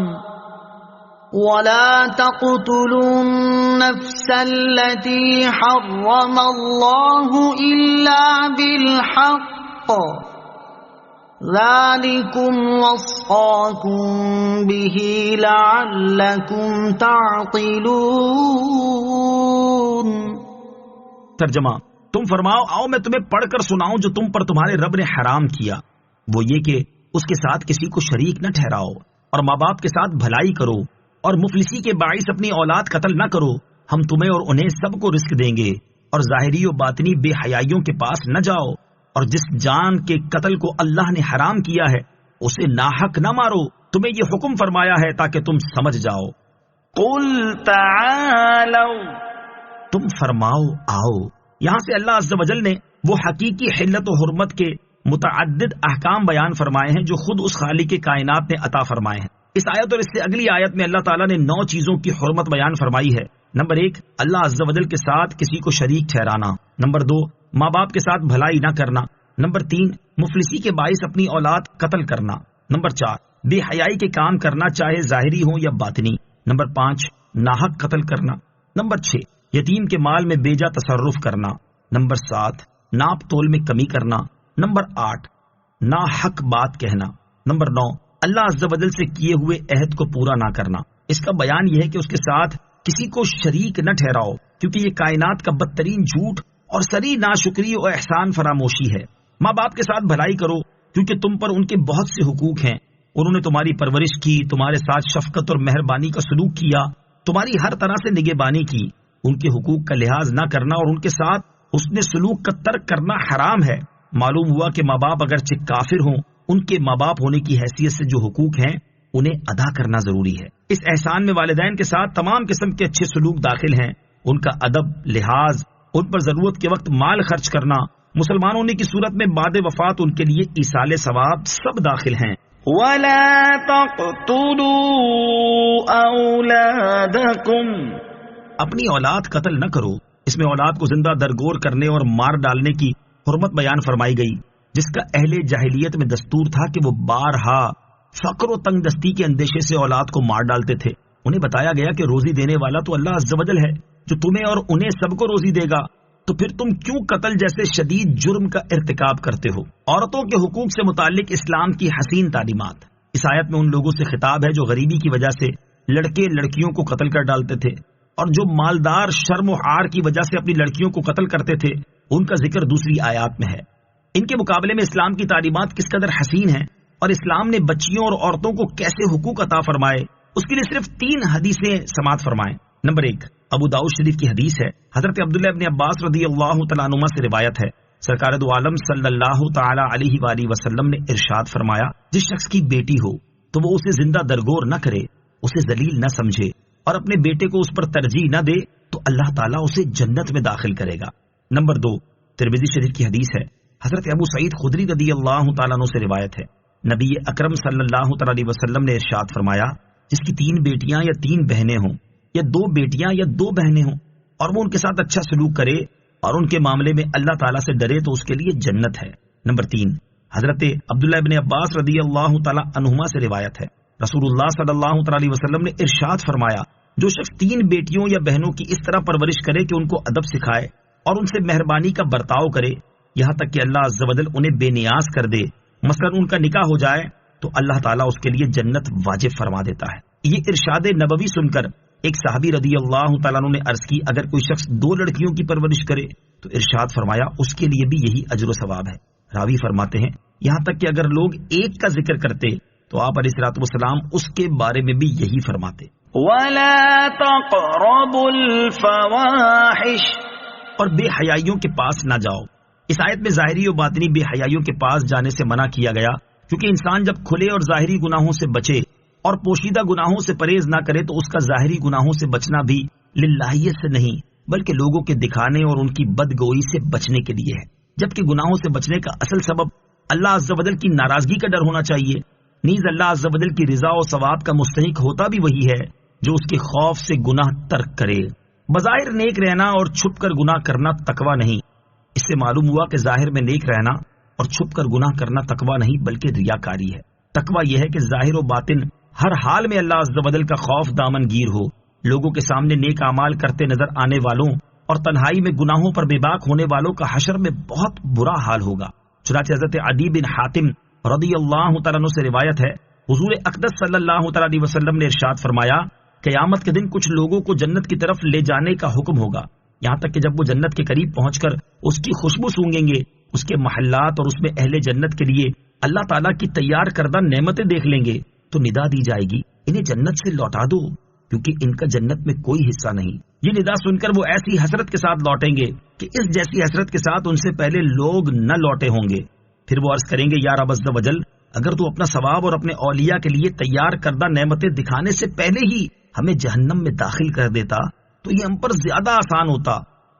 ولا تقتلوا النفس التي حرم الله إلا بالحق ذلكم وصاكم به لعلكم تعقلون۔ ترجمہ، تم فرماؤ آؤ میں تمہیں پڑھ کر سناؤں جو تم پر تمہارے رب نے حرام کیا، وہ یہ کہ اس کے ساتھ کسی کو شریک نہ ٹھہراؤ، اور ماں باپ کے ساتھ بھلائی کرو، اور مفلسی کے باعث اپنی اولاد قتل نہ کرو، ہم تمہیں اور انہیں سب کو رزق دیں گے، اور ظاہری و باطنی بے حیائیوں کے پاس نہ جاؤ، اور جس جان کے قتل کو اللہ نے حرام کیا ہے اسے ناحق نہ مارو، تمہیں یہ حکم فرمایا ہے تاکہ تم سمجھ جاؤ۔ قل تعالوا، تم فرماؤ آؤ۔ یہاں سے اللہ عز و جل نے وہ حقیقی حلت و حرمت کے متعدد احکام بیان فرمائے ہیں جو خود اس خالق کائنات نے عطا فرمائے ہیں۔ اس آیت اور اس سے اگلی آیت میں اللہ تعالیٰ نے 9 چیزوں کی حرمت بیان فرمائی ہے۔ نمبر 1، اللہ عز و جل کے ساتھ کسی کو شریک ٹھہرانا۔ نمبر 2، ماں باپ کے ساتھ بھلائی نہ کرنا۔ نمبر 3، مفلسی کے باعث اپنی اولاد قتل کرنا۔ نمبر 4، بے حیائی کے کام کرنا چاہے ظاہری ہو یا باطنی۔ نمبر 5، ناحق قتل کرنا۔ نمبر 6، یتیم کے مال میں بیجا تصرف کرنا۔ نمبر 7، ناپ تول میں کمی کرنا۔ نمبر 8، ناحق بات کہنا۔ نمبر 9، اللہ عز و جل سے کیے ہوئے عہد کو پورا نہ کرنا۔ اس کا بیان یہ ہے کہ اس کے ساتھ کسی کو شریک نہ ٹھہراؤ، کیونکہ یہ کائنات کا بدترین جھوٹ اور سری ناشکری و احسان فراموشی ہے۔ ماں باپ کے ساتھ بھلائی کرو، کیونکہ تم پر ان کے بہت سے حقوق ہیں، انہوں نے تمہاری پرورش کی، تمہارے ساتھ شفقت اور مہربانی کا سلوک کیا، تمہاری ہر طرح سے نگہبانی کی۔ ان کے حقوق کا لحاظ نہ کرنا اور ان کے ساتھ حسن سلوک کا ترک کرنا حرام ہے۔ معلوم ہوا کہ ماں باپ اگرچہ کافر ہوں، ان کے ماں باپ ہونے کی حیثیت سے جو حقوق ہیں انہیں ادا کرنا ضروری ہے۔ اس احسان میں والدین کے ساتھ تمام قسم کے اچھے سلوک داخل ہیں، ان کا ادب، لحاظ، ان پر ضرورت کے وقت مال خرچ کرنا، مسلمان ہونے کی صورت میں بعد وفات ان کے لیے ایصال ثواب سب داخل ہیں۔ وَلَا تَقْتُلُوا أَوْلَادَكُمْ، اپنی اولاد قتل نہ کرو۔ اس میں اولاد کو زندہ درگور کرنے اور مار ڈالنے کی حرمت بیان فرمائی گئی، جس کا اہل جاہلیت میں دستور تھا کہ وہ بارہا فقر و تنگ دستی کے اندیشے سے اولاد کو مار ڈالتے تھے۔ انہیں بتایا گیا کہ روزی دینے والا تو اللہ عز و جل ہے جو تمہیں اور انہیں سب کو روزی دے گا، تو پھر تم کیوں قتل جیسے شدید جرم کا ارتکاب کرتے ہو؟ عورتوں کے حقوق سے متعلق اسلام کی حسین تعلیمات۔ اس آیت میں ان لوگوں سے خطاب ہے جو غریبی کی وجہ سے لڑکے لڑکیوں کو قتل کر ڈالتے تھے، اور جو مالدار شرم و عار کی وجہ سے اپنی لڑکیوں کو قتل کرتے تھے، ان کا ذکر دوسری آیات میں ہے۔ ان کے مقابلے میں اسلام کی تعلیمات کس قدر حسین ہیں، اور اسلام نے بچیوں اور عورتوں کو کیسے حقوق عطا فرمائے، اس کے لیے صرف 3 حدیثیں سماعت فرمائیں۔ نمبر 1، ابو داؤد شریف کی حدیث ہے، حضرت عبداللہ ابن عباس رضی اللہ تعالیٰ عنہما سے روایت ہے، سرکار دو عالم صلی اللہ تعالی علیہ وآلہ وسلم نے ارشاد فرمایا، جس شخص کی بیٹی ہو تو وہ اسے زندہ درگور نہ کرے، اسے ذلیل نہ سمجھے، اور اپنے بیٹے کو اس پر ترجیح نہ دے تو اللہ تعالیٰ اسے جنت میں داخل کرے گا۔ نمبر 2، ترمذی شریف کی حدیث ہے، حضرت ابو سعید خدری رضی اللہ تعالیٰ عنہ سے روایت ہے، نبی اکرم صلی اللہ تعالی علیہ وسلم نے ارشاد فرمایا، جس کی 3 بیٹیاں یا 3 بہنیں ہوں، یا 2 بیٹیاں یا 2 بہنیں ہوں، اور وہ ان کے ساتھ اچھا سلوک کرے اور ان کے معاملے میں اللہ تعالیٰ سے ڈرے تو اس کے لیے جنت ہے۔ نمبر 3، حضرت عبداللہ ابن عباس رضی اللہ تعالیٰ عنہما سے روایت ہے، رسول اللہ صلی اللہ تعالی علیہ وسلم نے ارشاد فرمایا، جو شخص 3 بیٹیوں یا بہنوں کی اس طرح پرورش کرے کہ ان کو ادب سکھائے اور ان سے مہربانی کا برتاؤ کرے یہاں تک کہ اللہ عز و جل انہیں بے نیاز کر دے، مثلا ان کا نکاح ہو جائے، تو اللہ تعالیٰ اس کے لیے جنت واجب فرما دیتا ہے۔ یہ ارشاد نبوی سن کر ایک صحابی رضی اللہ تعالیٰ عنہ نے عرض کی، اگر کوئی شخص 2 لڑکیوں کی پرورش کرے تو ارشاد فرمایا اس کے لیے بھی یہی اجر و ثواب ہے۔ راوی فرماتے ہیں یہاں تک کہ اگر لوگ ایک کا ذکر کرتے تو آپ علیہ الصلوۃ والسلام اس کے بارے میں بھی یہی فرماتے۔ وَلَا تَقْرَبُوا الْفَوَاحِشَ، اور بے حیائیوں کے پاس نہ جاؤ۔ اس آیت میں ظاہری و باطنی بے حیائیوں کے پاس جانے سے منع کیا گیا، کیونکہ انسان جب کھلے اور ظاہری گناہوں سے بچے اور پوشیدہ گناہوں سے پرہیز نہ کرے تو اس کا ظاہری گناہوں سے بچنا بھی للہیت سے نہیں بلکہ لوگوں کے دکھانے اور ان کی بدگوئی سے بچنے کے لیے ہے، جبکہ گناہوں سے بچنے کا اصل سبب اللہ عز و جل کی ناراضگی کا ڈر ہونا چاہیے۔ نیز اللہ عز و جل کی رضا و ثواب کا مستحق ہوتا بھی وہی ہے جو اس کے خوف سے گناہ ترک کرے۔ بظاہر نیک رہنا اور چھپ کر گناہ کرنا تقوی نہیں۔ اس سے معلوم ہوا کہ ظاہر میں نیک رہنا اور چھپ کر گناہ کرنا تقوی نہیں بلکہ ریاکاری ہے۔ تقوی یہ ہے کہ ظاہر و باطن ہر حال میں اللہ عز و جل کا خوف دامن گیر ہو، لوگوں کے سامنے نیک اعمال کرتے نظر آنے والوں اور تنہائی میں گناہوں پر بے باک ہونے والوں کا حشر میں بہت برا حال ہوگا۔ چنانچہ حضرت عدی بن حاتم رضی اللہ تعالیٰ عنہ سے روایت ہے، حضور اقدس صلی اللہ تعالیٰ علیہ وسلم نے ارشاد فرمایا، قیامت کے دن کچھ لوگوں کو جنت کی طرف لے جانے کا حکم ہوگا، یہاں تک کہ جب وہ جنت کے قریب پہنچ کر اس کی خوشبو سونگیں گے، اس کے محلات اور اس میں اہل جنت کے لیے اللہ تعالیٰ کی تیار کردہ نعمتیں دیکھ لیں گے تو ندا دی جائے گی، انہیں جنت سے لوٹا دو کیونکہ ان کا جنت میں کوئی حصہ نہیں۔ یہ ندا سن کر وہ ایسی حسرت کے ساتھ لوٹیں گے کہ اس جیسی حسرت کے ساتھ ان سے پہلے لوگ نہ لوٹے ہوں گے۔ پھر وہ عرض کریں گے، یا رب عز و جل، اگر تو اپنا ثواب اور اپنے اولیاء کے لیے تیار کردہ نعمتیں دکھانے سے پہلے ہی ہمیں جہنم میں داخل کر دیتا تو یہ ہم پر زیادہ آسان ہوتا۔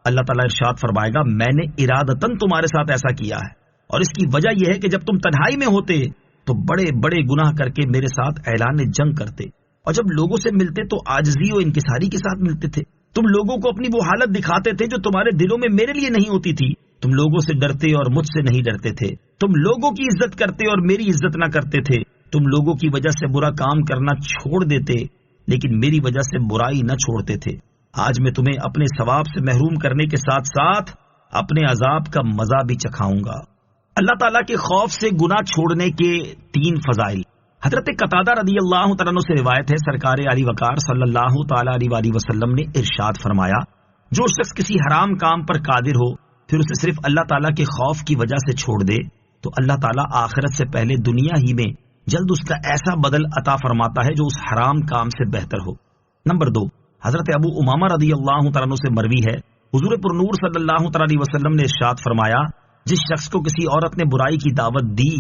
اللہ تعالیٰ ارشاد فرمائے گا، میں نے ارادتاً تمہارے ساتھ ایسا کیا ہے، اور اس کی وجہ یہ ہے کہ جب تم تنہائی میں ہوتے تو بڑے بڑے گناہ کر کے میرے ساتھ اعلان جنگ کرتے، اور جب لوگوں سے ملتے تو عاجزی و انکساری کے ساتھ ملتے تھے۔ تم لوگوں کو اپنی وہ حالت دکھاتے تھے جو تمہارے دلوں میں میرے لیے نہیں ہوتی تھی۔ تم لوگوں سے ڈرتے اور مجھ سے نہیں ڈرتے تھے۔ تم لوگوں کی عزت کرتے اور میری عزت نہ کرتے تھے۔ تم لوگوں کی وجہ سے برا کام کرنا چھوڑ دیتے لیکن میری وجہ سے برائی نہ چھوڑتے تھے۔ آج میں تمہیں اپنے ثواب سے محروم کرنے کے ساتھ ساتھ اپنے عذاب کا مزہ بھی چکھاؤں گا۔ اللہ تعالیٰ کے خوف سے گناہ چھوڑنے کے 3 فضائل۔ حضرت قتادہ رضی اللہ تعالیٰ عنہ سے روایت ہے، سرکار علی وقار صلی اللہ تعالیٰ علیہ وسلم نے ارشاد فرمایا، جو شخص کسی حرام کام پر قادر ہو پھر اسے صرف اللہ تعالیٰ کے خوف کی وجہ سے چھوڑ دے تو اللہ تعالیٰ آخرت سے پہلے دنیا ہی میں جلد اس کا ایسا بدل عطا فرماتا ہے جو اس حرام کام سے بہتر ہو۔ نمبر 2، حضرت ابو امامہ رضی اللہ تعالیٰ عنہ سے مروی ہے، حضور پر نور صلی اللہ تعالیٰ علیہ وسلم نے ارشاد فرمایا، جس شخص کو کسی عورت نے برائی کی دعوت دی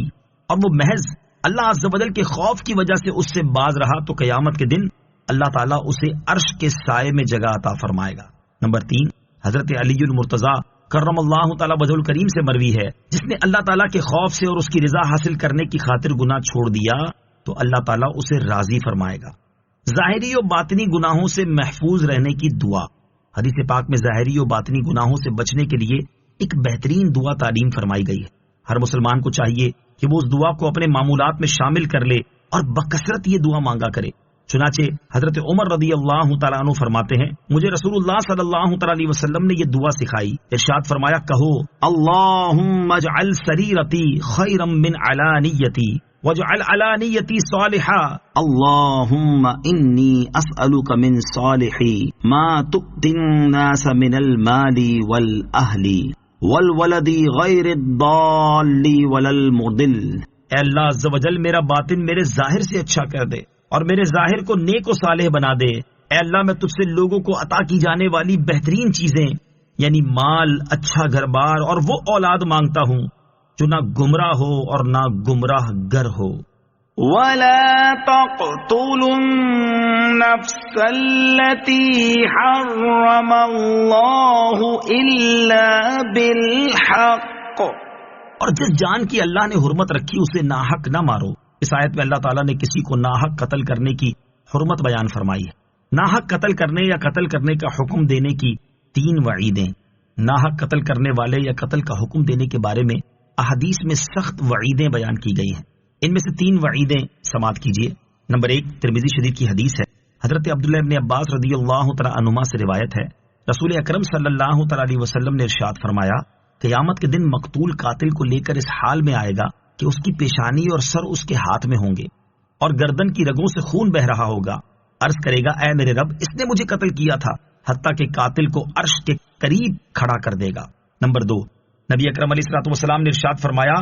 اور وہ محض اللہ عز و جل کے خوف کی وجہ سے اس سے باز رہا تو قیامت کے دن اللہ تعالیٰ اسے عرش کے سائے میں جگہ عطا فرمائے گا۔ نمبر 3، حضرت علی المرتضیٰ کرم اللہ تعالیٰ وجہ الکریم سے مروی ہے، جس نے اللہ تعالیٰ کے خوف سے اور اس کی رضا حاصل کرنے کی خاطر گناہ چھوڑ دیا تو اللہ تعالیٰ اسے راضی فرمائے گا۔ ظاہری و باطنی گناہوں سے محفوظ رہنے کی دعا۔ حدیث پاک میں ظاہری و باطنی گناہوں سے بچنے کے لیے ایک بہترین دعا تعلیم فرمائی گئی ہے۔ ہر مسلمان کو چاہیے کہ وہ اس دعا کو اپنے معمولات میں شامل کر لے اور بکثرت یہ دعا مانگا کرے۔ چنانچہ حضرت عمر رضی اللہ تعالیٰ عنہ فرماتے ہیں، مجھے رسول اللہ صلی اللہ تعالیٰ علیہ وسلم نے یہ دعا سکھائی۔ ارشاد فرمایا، کہو اللہم اجعل سریرتی خیرا من علانیتی واجعل علانیتی صالحا، اللہم انی اسألک من صالحی ما تؤتی الناس من المال والاہل والولد غیر الضال ولا المضل۔ اے اللہ عز و جل، میرا باطن میرے ظاہر سے اچھا کر دے اور میرے ظاہر کو نیک و صالح بنا دے۔ اے اللہ، میں تجھ سے لوگوں کو عطا کی جانے والی بہترین چیزیں یعنی مال، اچھا گھر بار اور وہ اولاد مانگتا ہوں جو نہ گمراہ ہو اور نہ گمراہ گر ہو۔ وَلَا تَقْتُلُوا النَّفْسَ الَّتِي حَرَّمَ اللَّهُ إِلَّا بِالْحَقِّ، اور جس جان کی اللہ نے حرمت رکھی اسے ناحق نہ مارو۔ اس آیت میں اللہ تعالیٰ نے کسی کو ناحق قتل کرنے کی حرمت بیان فرمائی ہے۔ ناحق قتل کرنے یا قتل کرنے کا حکم دینے کی 3 وعیدیں۔ ناحق قتل کرنے والے یا قتل کا حکم دینے کے بارے میں احادیث میں سخت وعیدیں بیان کی گئی ہیں۔ ان میں سے 3 وعیدیں سماعت کیجیے۔ نمبر 1، ترمذی شریف کی حدیث ہے، حضرت عبداللہ ابن عباس رضی اللہ تعالی عنہما سے روایت ہے، رسول اکرم صلی اللہ تعالی علیہ وسلم نے ارشاد فرمایا، قیامت کے دن مقتول قاتل کو لے کر اس حال میں آئے گا کہ اس کی پیشانی اور سر اس کے ہاتھ میں ہوں گے اور گردن کی رگوں سے خون بہ رہا ہوگا۔ عرض کرے گا، اے میرے رب، اس نے مجھے قتل کیا تھا، حتیٰ کہ قاتل کو عرش کے قریب کھڑا کر دے گا۔ نمبر 2، نبی اکرم علیہ الصلوۃ والسلام نے ارشاد فرمایا،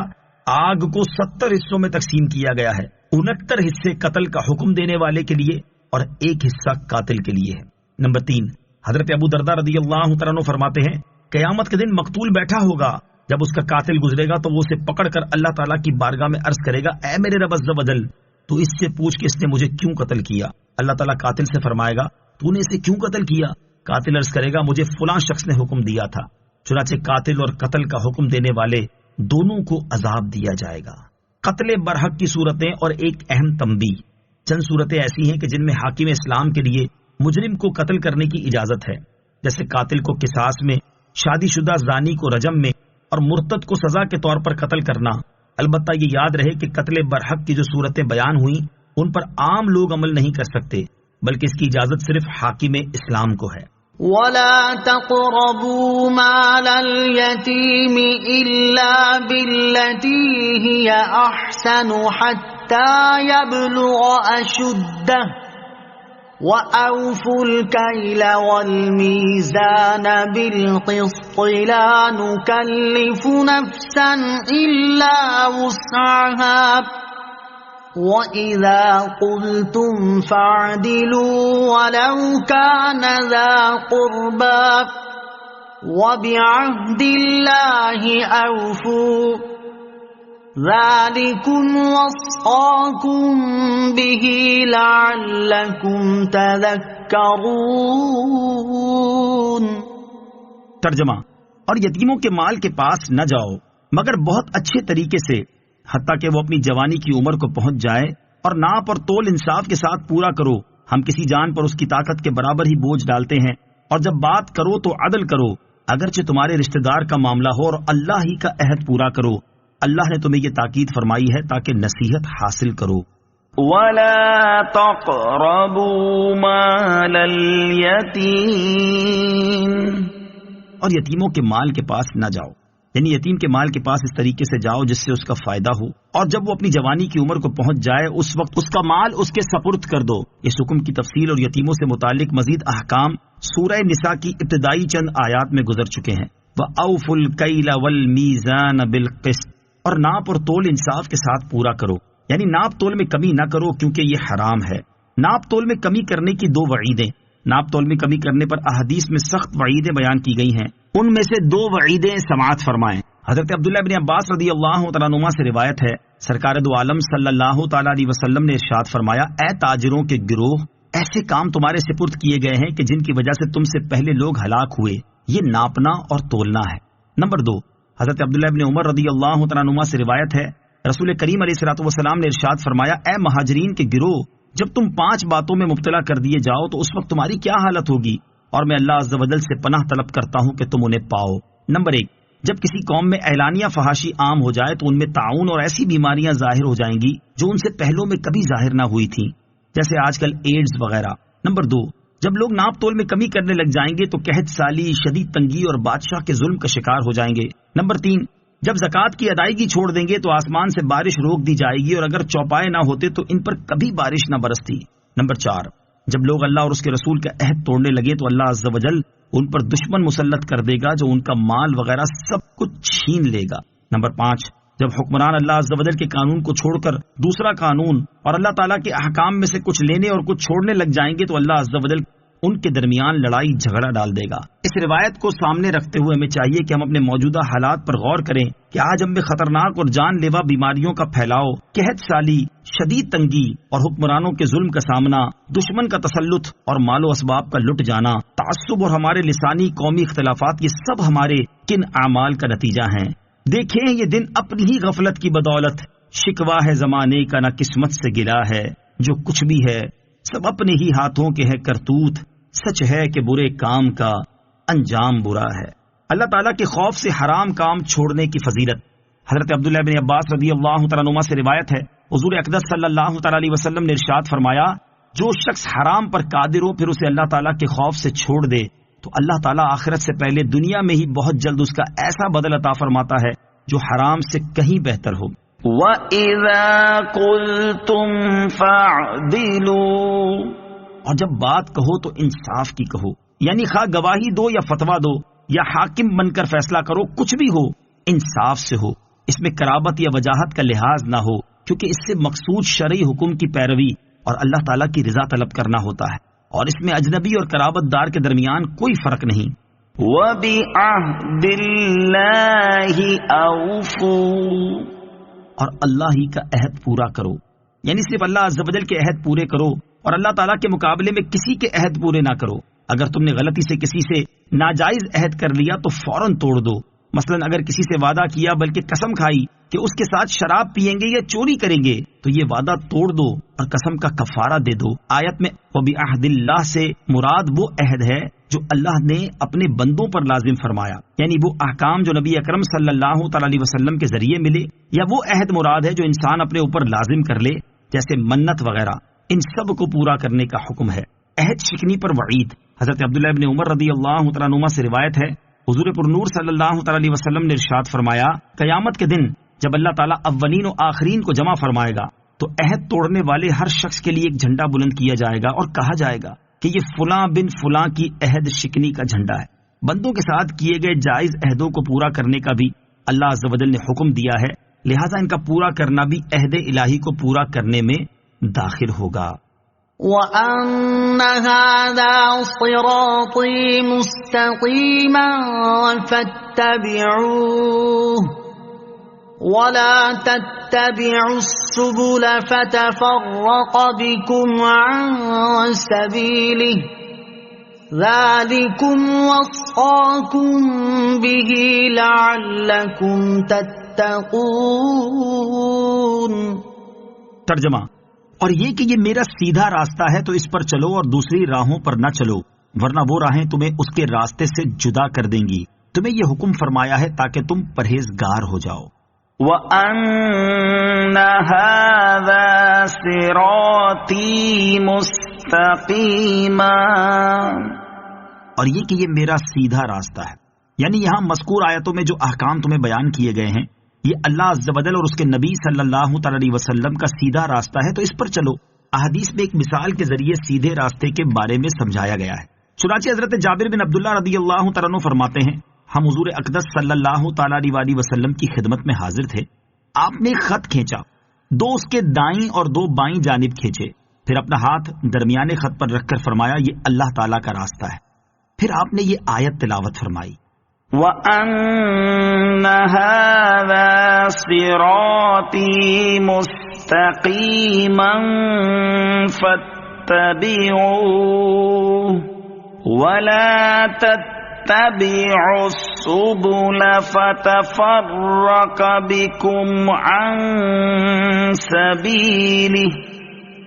آگ کو 70 حصوں میں تقسیم کیا گیا ہے، 69 حصے قتل کا حکم دینے والے کے لیے اور 1 حصہ قاتل کے لیے ہے۔ نمبر 3، حضرت ابو درداء رضی اللہ تعالیٰ عنہ فرماتے ہیں، قیامت کے دن مقتول بیٹھا ہوگا، جب اس کا قاتل گزرے گا تو وہ اسے پکڑ کر اللہ تعالیٰ کی بارگاہ میں عرض کرے گا، اے میرے رب عز و جل، تو اس سے پوچھ کہ اس نے مجھے کیوں قتل کیا۔ اللہ تعالیٰ قاتل سے فرمائے گا، تو نے اسے کیوں قتل کیا؟ قاتل عرض کرے گا، مجھے فلاں شخص نے حکم دیا تھا۔ چنانچہ قاتل اور قتل کا حکم دینے والے دونوں کو عذاب دیا جائے گا۔ قتل برحق کی صورتیں اور ایک اہم تنبیہ۔ چند صورتیں ایسی ہیں کہ جن میں حاکم اسلام کے لیے مجرم کو قتل کرنے کی اجازت ہے، جیسے قاتل کو قصاص میں، شادی شدہ زانی کو رجم میں اور مرتد کو سزا کے طور پر قتل کرنا۔ البتہ یہ یاد رہے کہ قتل برحق کی جو صورتیں بیان ہوئیں ان پر عام لوگ عمل نہیں کر سکتے، بلکہ اس کی اجازت صرف حاکم اسلام کو ہے۔ وَلَا تَقْرَبُوا مَالَ الْيَتِيمِ إِلَّا بِالَّتِي هِيَ أَحْسَنُ حَتَّى يَبْلُغَ أَشُدَّهُ وَأَوْفُوا الْكَيْلَ وَالْمِيزَانَ بِالْقِسْطِ لَا نُكَلِّفُ نَفْسًا إِلَّا وُسْعَهَا وَإِذَا قُلْتُمْ فَاعْدِلُوا وَلَوْ كَانَ ذَا قُرْبَى وَبِعَهْدِ اللَّهِ أَوْفُوا ذَلِكُمْ وَصَّاكُمْ بِهِ لَعَلَّكُمْ تَذَكَّرُونَ۔ ترجمہ، اور یتیموں کے مال کے پاس نہ جاؤ مگر بہت اچھے طریقے سے، حتیٰ کہ وہ اپنی جوانی کی عمر کو پہنچ جائے، اور ناپ اور تول انصاف کے ساتھ پورا کرو۔ ہم کسی جان پر اس کی طاقت کے برابر ہی بوجھ ڈالتے ہیں، اور جب بات کرو تو عدل کرو، اگرچہ تمہارے رشتہ دار کا معاملہ ہو، اور اللہ ہی کا عہد پورا کرو۔ اللہ نے تمہیں یہ تاکید فرمائی ہے تاکہ نصیحت حاصل کرو۔ وَلَا تَقْرَبُوا مَالَ الْيَتِيمِ، اور یتیموں کے مال کے پاس نہ جاؤ، یعنی یتیم کے مال کے پاس اس طریقے سے جاؤ جس سے اس کا فائدہ ہو، اور جب وہ اپنی جوانی کی عمر کو پہنچ جائے اس وقت اس کا مال اس کے سپرد کر دو۔ اس حکم کی تفصیل اور یتیموں سے متعلق مزید احکام سورہ نساء کی ابتدائی چند آیات میں گزر چکے ہیں۔ وَأَوْفُوا الْكَيْلَ وَالْمِيزَانَ بِالْقِسْطِ، اور ناپ اور تول انصاف کے ساتھ پورا کرو، یعنی ناپ تول میں کمی نہ کرو کیونکہ یہ حرام ہے۔ ناپ تول میں کمی کرنے کی 2 وعیدیں، ناپ تول میں کمی کرنے پر احادیث میں سخت وعیدیں بیان کی گئی ہیں، ان میں سے 2 وعیدیں سماعت فرمائیں۔ حضرت عبداللہ بن عباس رضی اللہ تعالیٰ عنہما سے روایت ہے، سرکار دو عالم صلی اللہ تعالیٰ علیہ وسلم نے ارشاد فرمایا، اے تاجروں کے گروہ، ایسے کام تمہارے سپرد کیے گئے ہیں کہ جن کی وجہ سے تم سے پہلے لوگ ہلاک ہوئے، یہ ناپنا اور تولنا ہے۔ نمبر 2، حضرت عبداللہ بن عمر رضی اللہ تعالیٰ عنہما سے روایت ہے، رسول کریم علیہ الصلوۃ والسلام نے ارشاد فرمایا، اے مہاجرین کے گروہ، جب تم 5 باتوں میں مبتلا کر دیے جاؤ تو اس وقت تمہاری کیا حالت ہوگی، اور میں اللہ عز و جل سے پناہ طلب کرتا ہوں کہ تم انہیں پاؤ۔ نمبر 1، جب کسی قوم میں اعلانیہ فحاشی عام ہو جائے تو ان میں طاعون اور ایسی بیماریاں ظاہر ہو جائیں گی جو ان سے پہلوں میں کبھی ظاہر نہ ہوئی تھیں، جیسے آج کل ایڈز وغیرہ۔ نمبر 2، جب لوگ ناپ تول میں کمی کرنے لگ جائیں گے تو قحط سالی، شدید تنگی اور بادشاہ کے ظلم کا شکار ہو جائیں گے۔ نمبر 3، جب زکوٰۃ کی ادائیگی چھوڑ دیں گے تو آسمان سے بارش روک دی جائے گی، اور اگر چوپائے نہ ہوتے تو ان پر کبھی بارش نہ برستی۔ نمبر 4، جب لوگ اللہ اور اس کے رسول کا عہد توڑنے لگے تو اللہ عز و جل ان پر دشمن مسلط کر دے گا جو ان کا مال وغیرہ سب کچھ چھین لے گا۔ نمبر 5، جب حکمران اللہ عز و جل کے قانون کو چھوڑ کر دوسرا قانون اور اللہ تعالیٰ کے احکام میں سے کچھ لینے اور کچھ چھوڑنے لگ جائیں گے تو اللہ عز و جل ان کے درمیان لڑائی جھگڑا ڈال دے گا۔ اس روایت کو سامنے رکھتے ہوئے ہمیں چاہیے کہ ہم اپنے موجودہ حالات پر غور کریں کہ آج ہم میں خطرناک اور جان لیوا بیماریوں کا پھیلاؤ، قحط سالی، شدید تنگی اور حکمرانوں کے ظلم کا سامنا، دشمن کا تسلط اور مال و اسباب کا لٹ جانا، تعصب اور ہمارے لسانی قومی اختلافات، یہ سب ہمارے کن اعمال کا نتیجہ ہیں۔ دیکھیں یہ دن اپنی ہی غفلت کی بدولت، شکوا ہے زمانے کا نہ قسمت سے گلا ہے، جو کچھ بھی ہے سب اپنے ہی ہاتھوں کے ہے کرتوت، سچ ہے کہ برے کام کا انجام برا ہے۔ اللہ تعالیٰ کے خوف سے حرام کام چھوڑنے کی فضیلت۔ حضرت عبداللہ بن عباس رضی اللہ تعالیٰ عنہما سے روایت ہے، حضور اقدس صلی اللہ تعالیٰ علیہ وسلم نے ارشاد فرمایا، جو شخص حرام پر قادر ہو پھر اسے اللہ تعالیٰ کے خوف سے چھوڑ دے تو اللہ تعالیٰ آخرت سے پہلے دنیا میں ہی بہت جلد اس کا ایسا بدل عطا فرماتا ہے جو حرام سے کہیں بہتر ہو۔ وَإِذَا قُلْتُمْ فَاعْدِلُوا، اور جب بات کہو تو انصاف کی کہو، یعنی خواہ گواہی دو یا فتویٰ دو یا حاکم بن کر فیصلہ کرو، کچھ بھی ہو انصاف سے ہو، اس میں قرابت یا وجاہت کا لحاظ نہ ہو، کیونکہ اس سے مقصود شرعی حکم کی پیروی اور اللہ تعالیٰ کی رضا طلب کرنا ہوتا ہے، اور اس میں اجنبی اور قرابت دار کے درمیان کوئی فرق نہیں۔ وَبِعَهْدِ اللَّهِ أَوْفُوا، اور اللہ ہی کا عہد پورا کرو، یعنی صرف اللہ عز و جل کے عہد پورے کرو اور اللہ تعالیٰ کے مقابلے میں کسی کے عہد پورے نہ کرو۔ اگر تم نے غلطی سے کسی سے ناجائز عہد کر لیا تو فوراً توڑ دو۔ مثلا اگر کسی سے وعدہ کیا بلکہ قسم کھائی کہ اس کے ساتھ شراب پیئیں گے یا چوری کریں گے تو یہ وعدہ توڑ دو اور قسم کا کفارہ دے دو۔ آیت میں وَبِعَهْدِ اللَّهِ سے مراد وہ عہد ہے جو اللہ نے اپنے بندوں پر لازم فرمایا، یعنی وہ احکام جو نبی اکرم صلی اللہ تعالی علیہ وسلم کے ذریعے ملے، یا وہ عہد مراد ہے جو انسان اپنے اوپر لازم کر لے جیسے منت وغیرہ، ان سب کو پورا کرنے کا حکم ہے۔ عہد شکنی پر وعید۔ حضرت عبداللہ ابن عمر رضی اللہ تعالیٰ عنہما سے روایت ہے، حضور پر نور صلی اللہ تعالی علیہ وسلم نے ارشاد فرمایا، قیامت کے دن جب اللہ تعالیٰ اولین و آخرین کو جمع فرمائے گا تو عہد توڑنے والے ہر شخص کے لیے ایک جھنڈا بلند کیا جائے گا اور کہا جائے گا کہ یہ فلاں بن فلاں کی عہد شکنی کا جھنڈا ہے۔ بندوں کے ساتھ کیے گئے جائز عہدوں کو پورا کرنے کا بھی اللہ عز و جل نے حکم دیا ہے، لہٰذا ان کا پورا کرنا بھی عہد الہی کو پورا کرنے میں داخل ہوگا۔ وَأَنَّ هَذَا صِرَاطِي مُسْتَقِيمًا فَاتَّبِعُوهُ وَلَا تَتَّبِعُوا السُّبُلَ فَتَفَرَّقَ بِكُمْ عَن سَبِيلِهِ ذَلِكُمْ وَصَّاكُمْ بِهِ لَعَلَّكُمْ تَتَّقُونَ۔ ترجمہ، اور یہ کہ یہ میرا سیدھا راستہ ہے تو اس پر چلو اور دوسری راہوں پر نہ چلو، ورنہ وہ راہیں تمہیں اس کے راستے سے جدا کر دیں گی۔ تمہیں یہ حکم فرمایا ہے تاکہ تم پرہیزگار ہو جاؤ۔ وَأَنَّ هَذَا صِرَاطِي مُسْتَقِيمًا، اور یہ کہ یہ میرا سیدھا راستہ ہے، یعنی یہاں مذکور آیتوں میں جو احکام تمہیں بیان کیے گئے ہیں یہ اللہ عز و جل اور اس کے نبی صلی اللہ تعالی علیہ وسلم کا سیدھا راستہ ہے تو اس پر چلو۔ احادیث میں ایک مثال کے ذریعے سیدھے راستے کے بارے میں سمجھایا گیا ہے۔ چنانچہ حضرت جابر بن عبداللہ رضی اللہ تعالیٰ عنہ فرماتے ہیں، ہم حضور اقدس صلی اللہ تعالی علیہ وسلم کی خدمت میں حاضر تھے، آپ نے ایک خط کھینچا، دو اس کے دائیں اور دو بائیں جانب کھینچے، پھر اپنا ہاتھ درمیانے خط پر رکھ کر فرمایا یہ اللہ تعالیٰ کا راستہ ہے، پھر آپ نے یہ آیت تلاوت فرمائی، وَأَنَّ هَذَا صِرَاطِي مُسْتَقِيمًا فَاتَّبِعُوهُ وَلَا تَتَّبِعُوا السُّبُلَ فَتَفَرَّقَ بِكُمْ عَن سَبِيلِهِ۔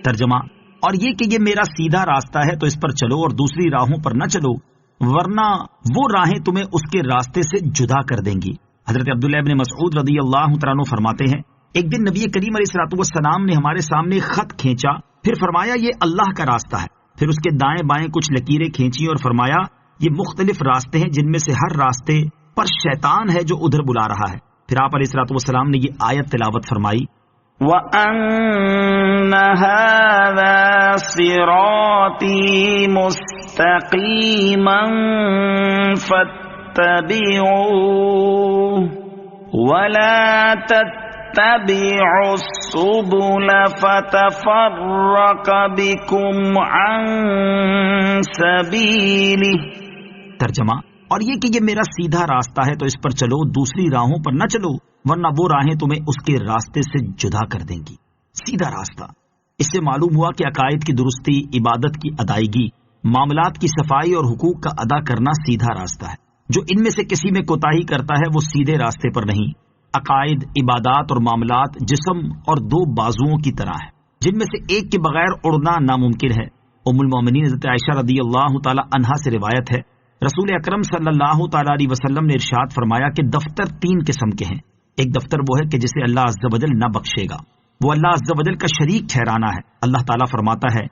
ترجمہ، اور یہ کہ یہ میرا سیدھا راستہ ہے تو اس پر چلو اور دوسری راہوں پر نہ چلو، ورنہ وہ راہیں تمہیں اس کے راستے سے جدا کر دیں گی۔ حضرت عبداللہ ابن مسعود رضی اللہ تعالیٰ عنہ فرماتے ہیں، ایک دن نبی کریم علیہ الصلوۃ والسلام نے ہمارے سامنے خط کھینچا، پھر فرمایا یہ اللہ کا راستہ ہے، پھر اس کے دائیں بائیں کچھ لکیریں کھینچی اور فرمایا یہ مختلف راستے ہیں جن میں سے ہر راستے پر شیطان ہے جو ادھر بلا رہا ہے، پھر آپ علیہ الصلوۃ والسلام نے یہ آیت تلاوت فرمائی، وَأَنَّ هَذَا صِرَاطِي مُسْتَقِيمًا فَاتَّبِعُوهُ وَلَا تَتَّبِعُوا السُّبُلَ فَتَفَرَّقَ بِكُمْ عَن سَبِيلِهِ۔ ترجمہ، اور یہ کہ یہ میرا سیدھا راستہ ہے تو اس پر چلو، دوسری راہوں پر نہ چلو، ورنہ وہ راہیں تمہیں اس کے راستے سے جدا کر دیں گی۔ سیدھا راستہ، اس سے معلوم ہوا کہ عقائد کی درستی، عبادت کی ادائیگی، معاملات کی صفائی اور حقوق کا ادا کرنا سیدھا راستہ ہے۔ جو ان میں سے کسی میں کوتاہی کرتا ہے وہ سیدھے راستے پر نہیں۔ عقائد، عبادات اور معاملات جسم اور دو بازوؤں کی طرح ہے جن میں سے ایک کے بغیر اڑنا ناممکن ہے۔ ام المومنین حضرت عائشہ رضی اللہ تعالی عنہا سے روایت ہے، رسول اکرم صلی اللہ تعالی علیہ وسلم نے ارشاد فرمایا کہ دفتر تین قسم کے ہیں، ایک دفتر وہ ہے کہ جسے اللہ عز و جل نہ بخشے گا، وہ اللہ عز و جل کا شریک ٹھہرانا ہے۔ اللہ تعالیٰ فرماتا ہے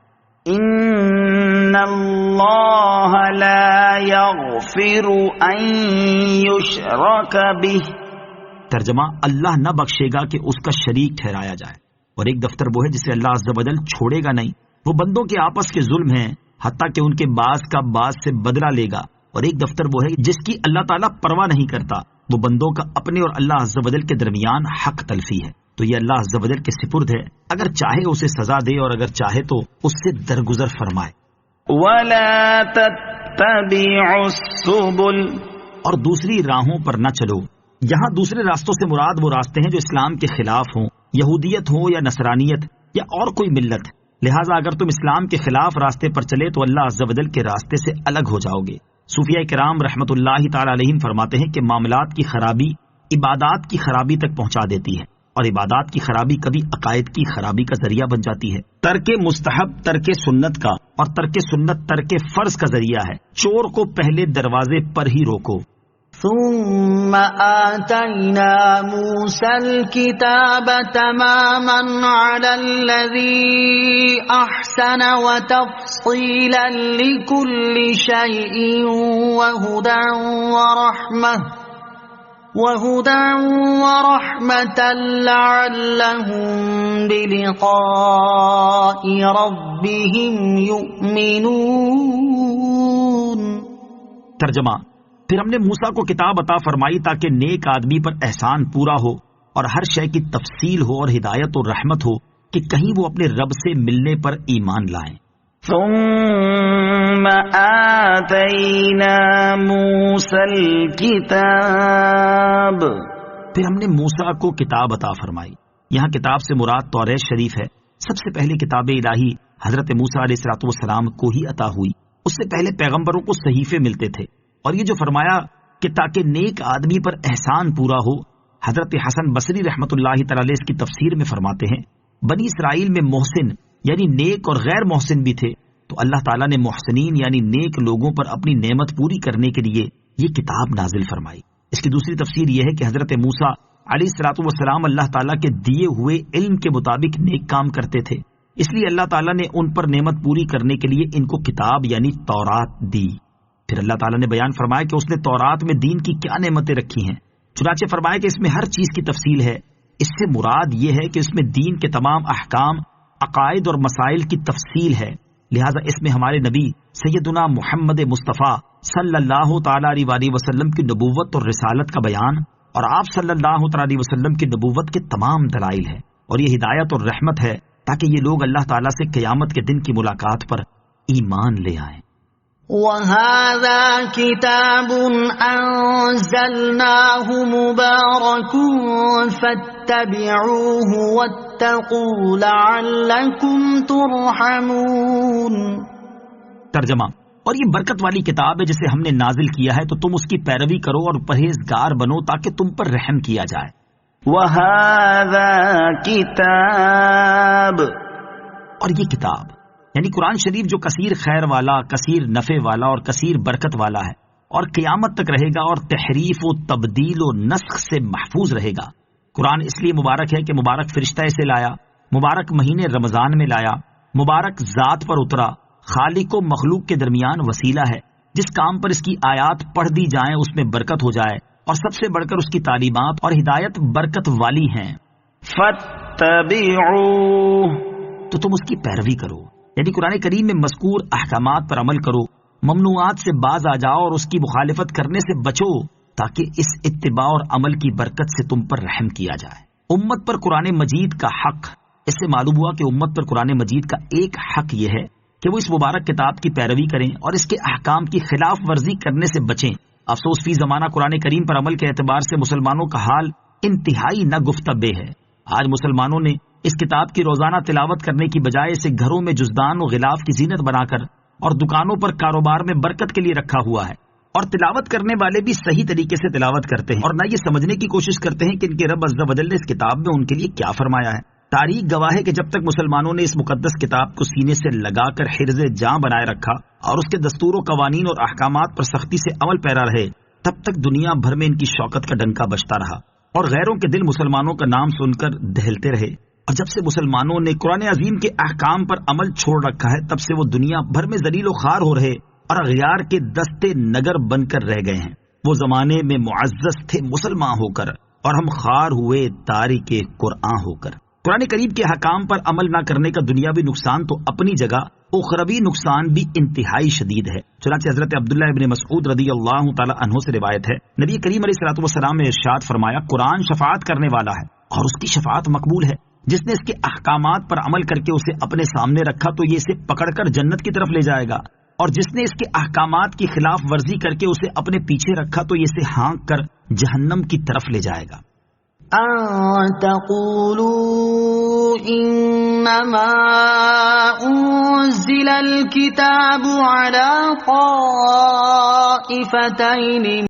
ان اللہ لا یغفر ان یشرک بہ. ترجمہ: اللہ نہ بخشے گا کہ اس کا شریک ٹھہرایا جائے. اور ایک دفتر وہ ہے جسے اللہ عز و جل چھوڑے گا نہیں. وہ بندوں کے آپس کے ظلم ہیں حتیٰ کہ ان کے بعض کا بعض سے بدلہ لے گا. اور ایک دفتر وہ ہے جس کی اللہ تعالیٰ پرواہ نہیں کرتا. وہ بندوں کا اپنے اور اللہ عز و جل کے درمیان حق تلفی ہے. تو یہ اللہ عز و جل کے سپرد ہے، اگر چاہے اسے سزا دے اور اگر چاہے تو اس سے درگزر فرمائے. وَلَا تَتَّبِعُوا السُّبُلَ. اور دوسری راہوں پر نہ چلو. یہاں دوسرے راستوں سے مراد وہ راستے ہیں جو اسلام کے خلاف ہوں، یہودیت ہو یا نصرانیت یا اور کوئی ملت. لہٰذا اگر تم اسلام کے خلاف راستے پر چلے تو اللہ عز و جل کے راستے سے الگ ہو جاؤ گے. صوفیاء کرام رحمۃ اللہ تعالی علیہم فرماتے ہیں کہ معاملات کی خرابی عبادات کی خرابی تک پہنچا دیتی ہے، اور عبادات کی خرابی کبھی عقائد کی خرابی کا ذریعہ بن جاتی ہے. ترک مستحب ترک سنت کا اور ترک سنت ترک فرض کا ذریعہ ہے. چور کو پہلے دروازے پر ہی روکو. ثم آتينا موسى الكتاب تماما على الذي أحسن وتفصيلا لكل شيء وهدى ورحمة لعلهم بلقاء ربهم يؤمنون. ترجمہ: پھر ہم نے موسیٰ کو کتاب عطا فرمائی تاکہ نیک آدمی پر احسان پورا ہو اور ہر شے کی تفصیل ہو اور ہدایت اور رحمت ہو کہ کہیں وہ اپنے رب سے ملنے پر ایمان لائیں. ثم آتینا موسیٰ الکتاب. پھر ہم نے موسیٰ کو کتاب عطا فرمائی. یہاں کتاب سے مراد توریت شریف ہے. سب سے پہلے کتاب الہی حضرت موسیٰ علیہ السلام کو ہی عطا ہوئی. اس سے پہلے پیغمبروں کو صحیفے ملتے تھے. اور یہ جو فرمایا کہ تاکہ نیک آدمی پر احسان پورا ہو، حضرت حسن بصری رحمۃ اللہ تعالی علیہ اس کی تفسیر میں فرماتے ہیں بنی اسرائیل میں محسن یعنی نیک اور غیر محسن بھی تھے، تو اللہ تعالیٰ نے محسنین یعنی نیک لوگوں پر اپنی نعمت پوری کرنے کے لیے یہ کتاب نازل فرمائی. اس کی دوسری تفسیر یہ ہے کہ حضرت موسیٰ علیہ السلام اللہ تعالیٰ کے دیے ہوئے علم کے مطابق نیک کام کرتے تھے، اس لیے اللہ تعالیٰ نے ان پر نعمت پوری کرنے کے لیے ان کو کتاب یعنی تورات دی. پھر اللہ تعالیٰ نے بیان فرمایا کہ اس نے تورات میں دین کی کیا نعمتیں رکھی ہیں. چنانچہ فرمایا کہ اس میں ہر چیز کی تفصیل ہے. اس سے مراد یہ ہے کہ اس میں دین کے تمام احکام، عقائد اور مسائل کی تفصیل ہے. لہٰذا اس میں ہمارے نبی سیدنا محمد مصطفیٰ صلی اللہ تعالیٰ علیہ وسلم کی نبوت اور رسالت کا بیان اور آپ صلی اللہ تعالیٰ علیہ وسلم کی نبوت کے تمام دلائل ہے. اور یہ ہدایت اور رحمت ہے تاکہ یہ لوگ اللہ تعالیٰ سے قیامت کے دن کی ملاقات پر ایمان لے آئیں. وَهَذَا كِتَابٌ أَنزَلْنَاهُ مُبَارَكٌ فَاتَّبِعُوهُ وَاتَّقُوا لَعَلَّكُمْ تُرْحَمُونَ. ترجمہ: اور یہ برکت والی کتاب ہے جسے ہم نے نازل کیا ہے تو تم اس کی پیروی کرو اور پرہیزگار بنو تاکہ تم پر رحم کیا جائے. وَهَذَا كِتَابٌ. اور یہ کتاب یعنی قرآن شریف جو کثیر خیر والا، کثیر نفع والا اور کثیر برکت والا ہے اور قیامت تک رہے گا اور تحریف و تبدیل و نسخ سے محفوظ رہے گا. قرآن اس لیے مبارک ہے کہ مبارک فرشتہ اسے لایا، مبارک مہینے رمضان میں لایا، مبارک ذات پر اترا، خالق و مخلوق کے درمیان وسیلہ ہے. جس کام پر اس کی آیات پڑھ دی جائیں اس میں برکت ہو جائے، اور سب سے بڑھ کر اس کی تعلیمات اور ہدایت برکت والی ہیں. فَاتَّبِعُوهُ. تو تم اس کی پیروی کرو، یعنی قرآن کریم میں مذکور احکامات پر عمل کرو، ممنوعات سے باز آ جاؤ اور اس کی مخالفت کرنے سے بچو تاکہ اس اتباع اور عمل کی برکت سے تم پر رحم کیا جائے. امت پر قرآن مجید کا حق. اس سے معلوم ہوا کہ امت پر قرآن مجید کا ایک حق یہ ہے کہ وہ اس مبارک کتاب کی پیروی کریں اور اس کے احکام کی خلاف ورزی کرنے سے بچیں. افسوس فی زمانہ قرآن کریم پر عمل کے اعتبار سے مسلمانوں کا حال انتہائی ناگفتبے ہے. آج مسلمانوں نے اس کتاب کی روزانہ تلاوت کرنے کی بجائے اسے گھروں میں جزدان و غلاف کی زینت بنا کر اور دکانوں پر کاروبار میں برکت کے لیے رکھا ہوا ہے. اور تلاوت کرنے والے بھی صحیح طریقے سے تلاوت کرتے ہیں اور نہ یہ سمجھنے کی کوشش کرتے ہیں کہ ان کے رب عز و جل نے اس کتاب میں ان کے لیے کیا فرمایا ہے. تاریخ گواہ ہے کہ جب تک مسلمانوں نے اس مقدس کتاب کو سینے سے لگا کر حرز جاں بنائے رکھا اور اس کے دستور و قوانین اور احکامات پر سختی سے عمل پیرا رہے، تب تک دنیا بھر میں ان کی شوکت کا ڈنکا بجتا رہا اور غیروں کے دل مسلمانوں کا نام سن کر دہلتے رہے. اور جب سے مسلمانوں نے قرآن عظیم کے احکام پر عمل چھوڑ رکھا ہے تب سے وہ دنیا بھر میں ذلیل و خوار ہو رہے اور اغیار کے دستے نگر بن کر رہ گئے ہیں۔ وہ زمانے میں معزز تھے مسلمان ہو کر، اور ہم خوار ہوئے تارک قرآن ہو کر۔ قرآن کریم کے حکام پر عمل نہ کرنے کا دنیاوی نقصان تو اپنی جگہ، اخروی نقصان بھی انتہائی شدید ہے۔ چنانچہ حضرت عبداللہ ابن مسعود رضی اللہ تعالی عنہ سے روایت ہے، نبی کریم علیہ الصلوۃ والسلام نے ارشاد فرمایا، قرآن شفاعت کرنے والا ہے اور اس کی شفاعت مقبول ہے۔ جس نے اس کے احکامات پر عمل کر کے اسے اپنے سامنے رکھا تو یہ اسے پکڑ کر جنت کی طرف لے جائے گا، اور جس نے اس کے احکامات کی خلاف ورزی کر کے اسے اپنے پیچھے رکھا تو یہ اسے ہانک کر جہنم کی طرف لے جائے گا۔ أَن تَقُولُوا إِنَّمَا أُنزِلَ الْكِتَابُ عَلَى طَائِفَتَيْنِ